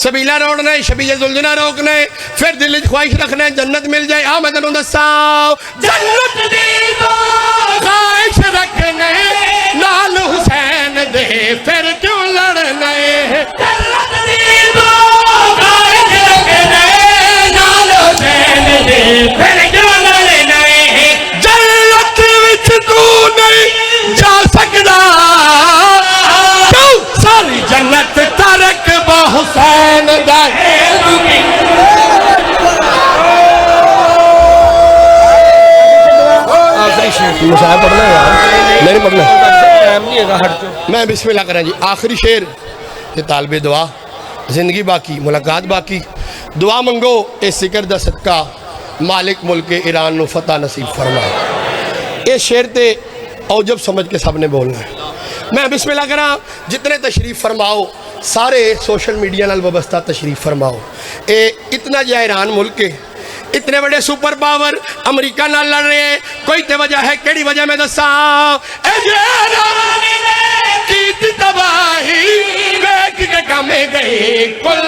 सबीला रोकना है शबीए जुलजना रोकना है फिर दिल च ख्वाहिश रखना है जन्नत मिल जाए आ मैं तेनों दसा जन्नत दी तो ख्वाहिश रखना है नाल हुसैन दे फिर क्यों लड़ना है जन्नत दी तो ख्वाहिश रखना है नाल हुसैन दे फिर क्यों लड़ना है जन्नत विच तू नहीं जा सकदा क्यों सारी जन्नत तरक बा हुसैन दा है आखिरी शेर मुसाहिब पढ़ना है यार नहीं पढ़ना टाइम नहीं है हट मैं बिस्मिल्लाह करा जी आखिरी शेर ते तालबे दुआ जिंदगी बाकी मुलाकात बाकी दुआ मंगो ए सिकर दा सदका मालिक मुल्क ईरान नु फतह नसीब फरमाए ये शेर ते औजब समझ के सबने बोलना है मैं बिस्मिल्लाह करा जितने तशरीफ फरमाओ सारे सोशल मीडिया नाल वाबस्ता तशरीफ फरमाओ ए इतना जो ईरान मुल्क है इतने बड़े सुपर पावर अमरीका नाल लड़ रहे हैं कोई तो वजह है केड़ी वजह में दसा की तबाही वेख के कमे गई कुल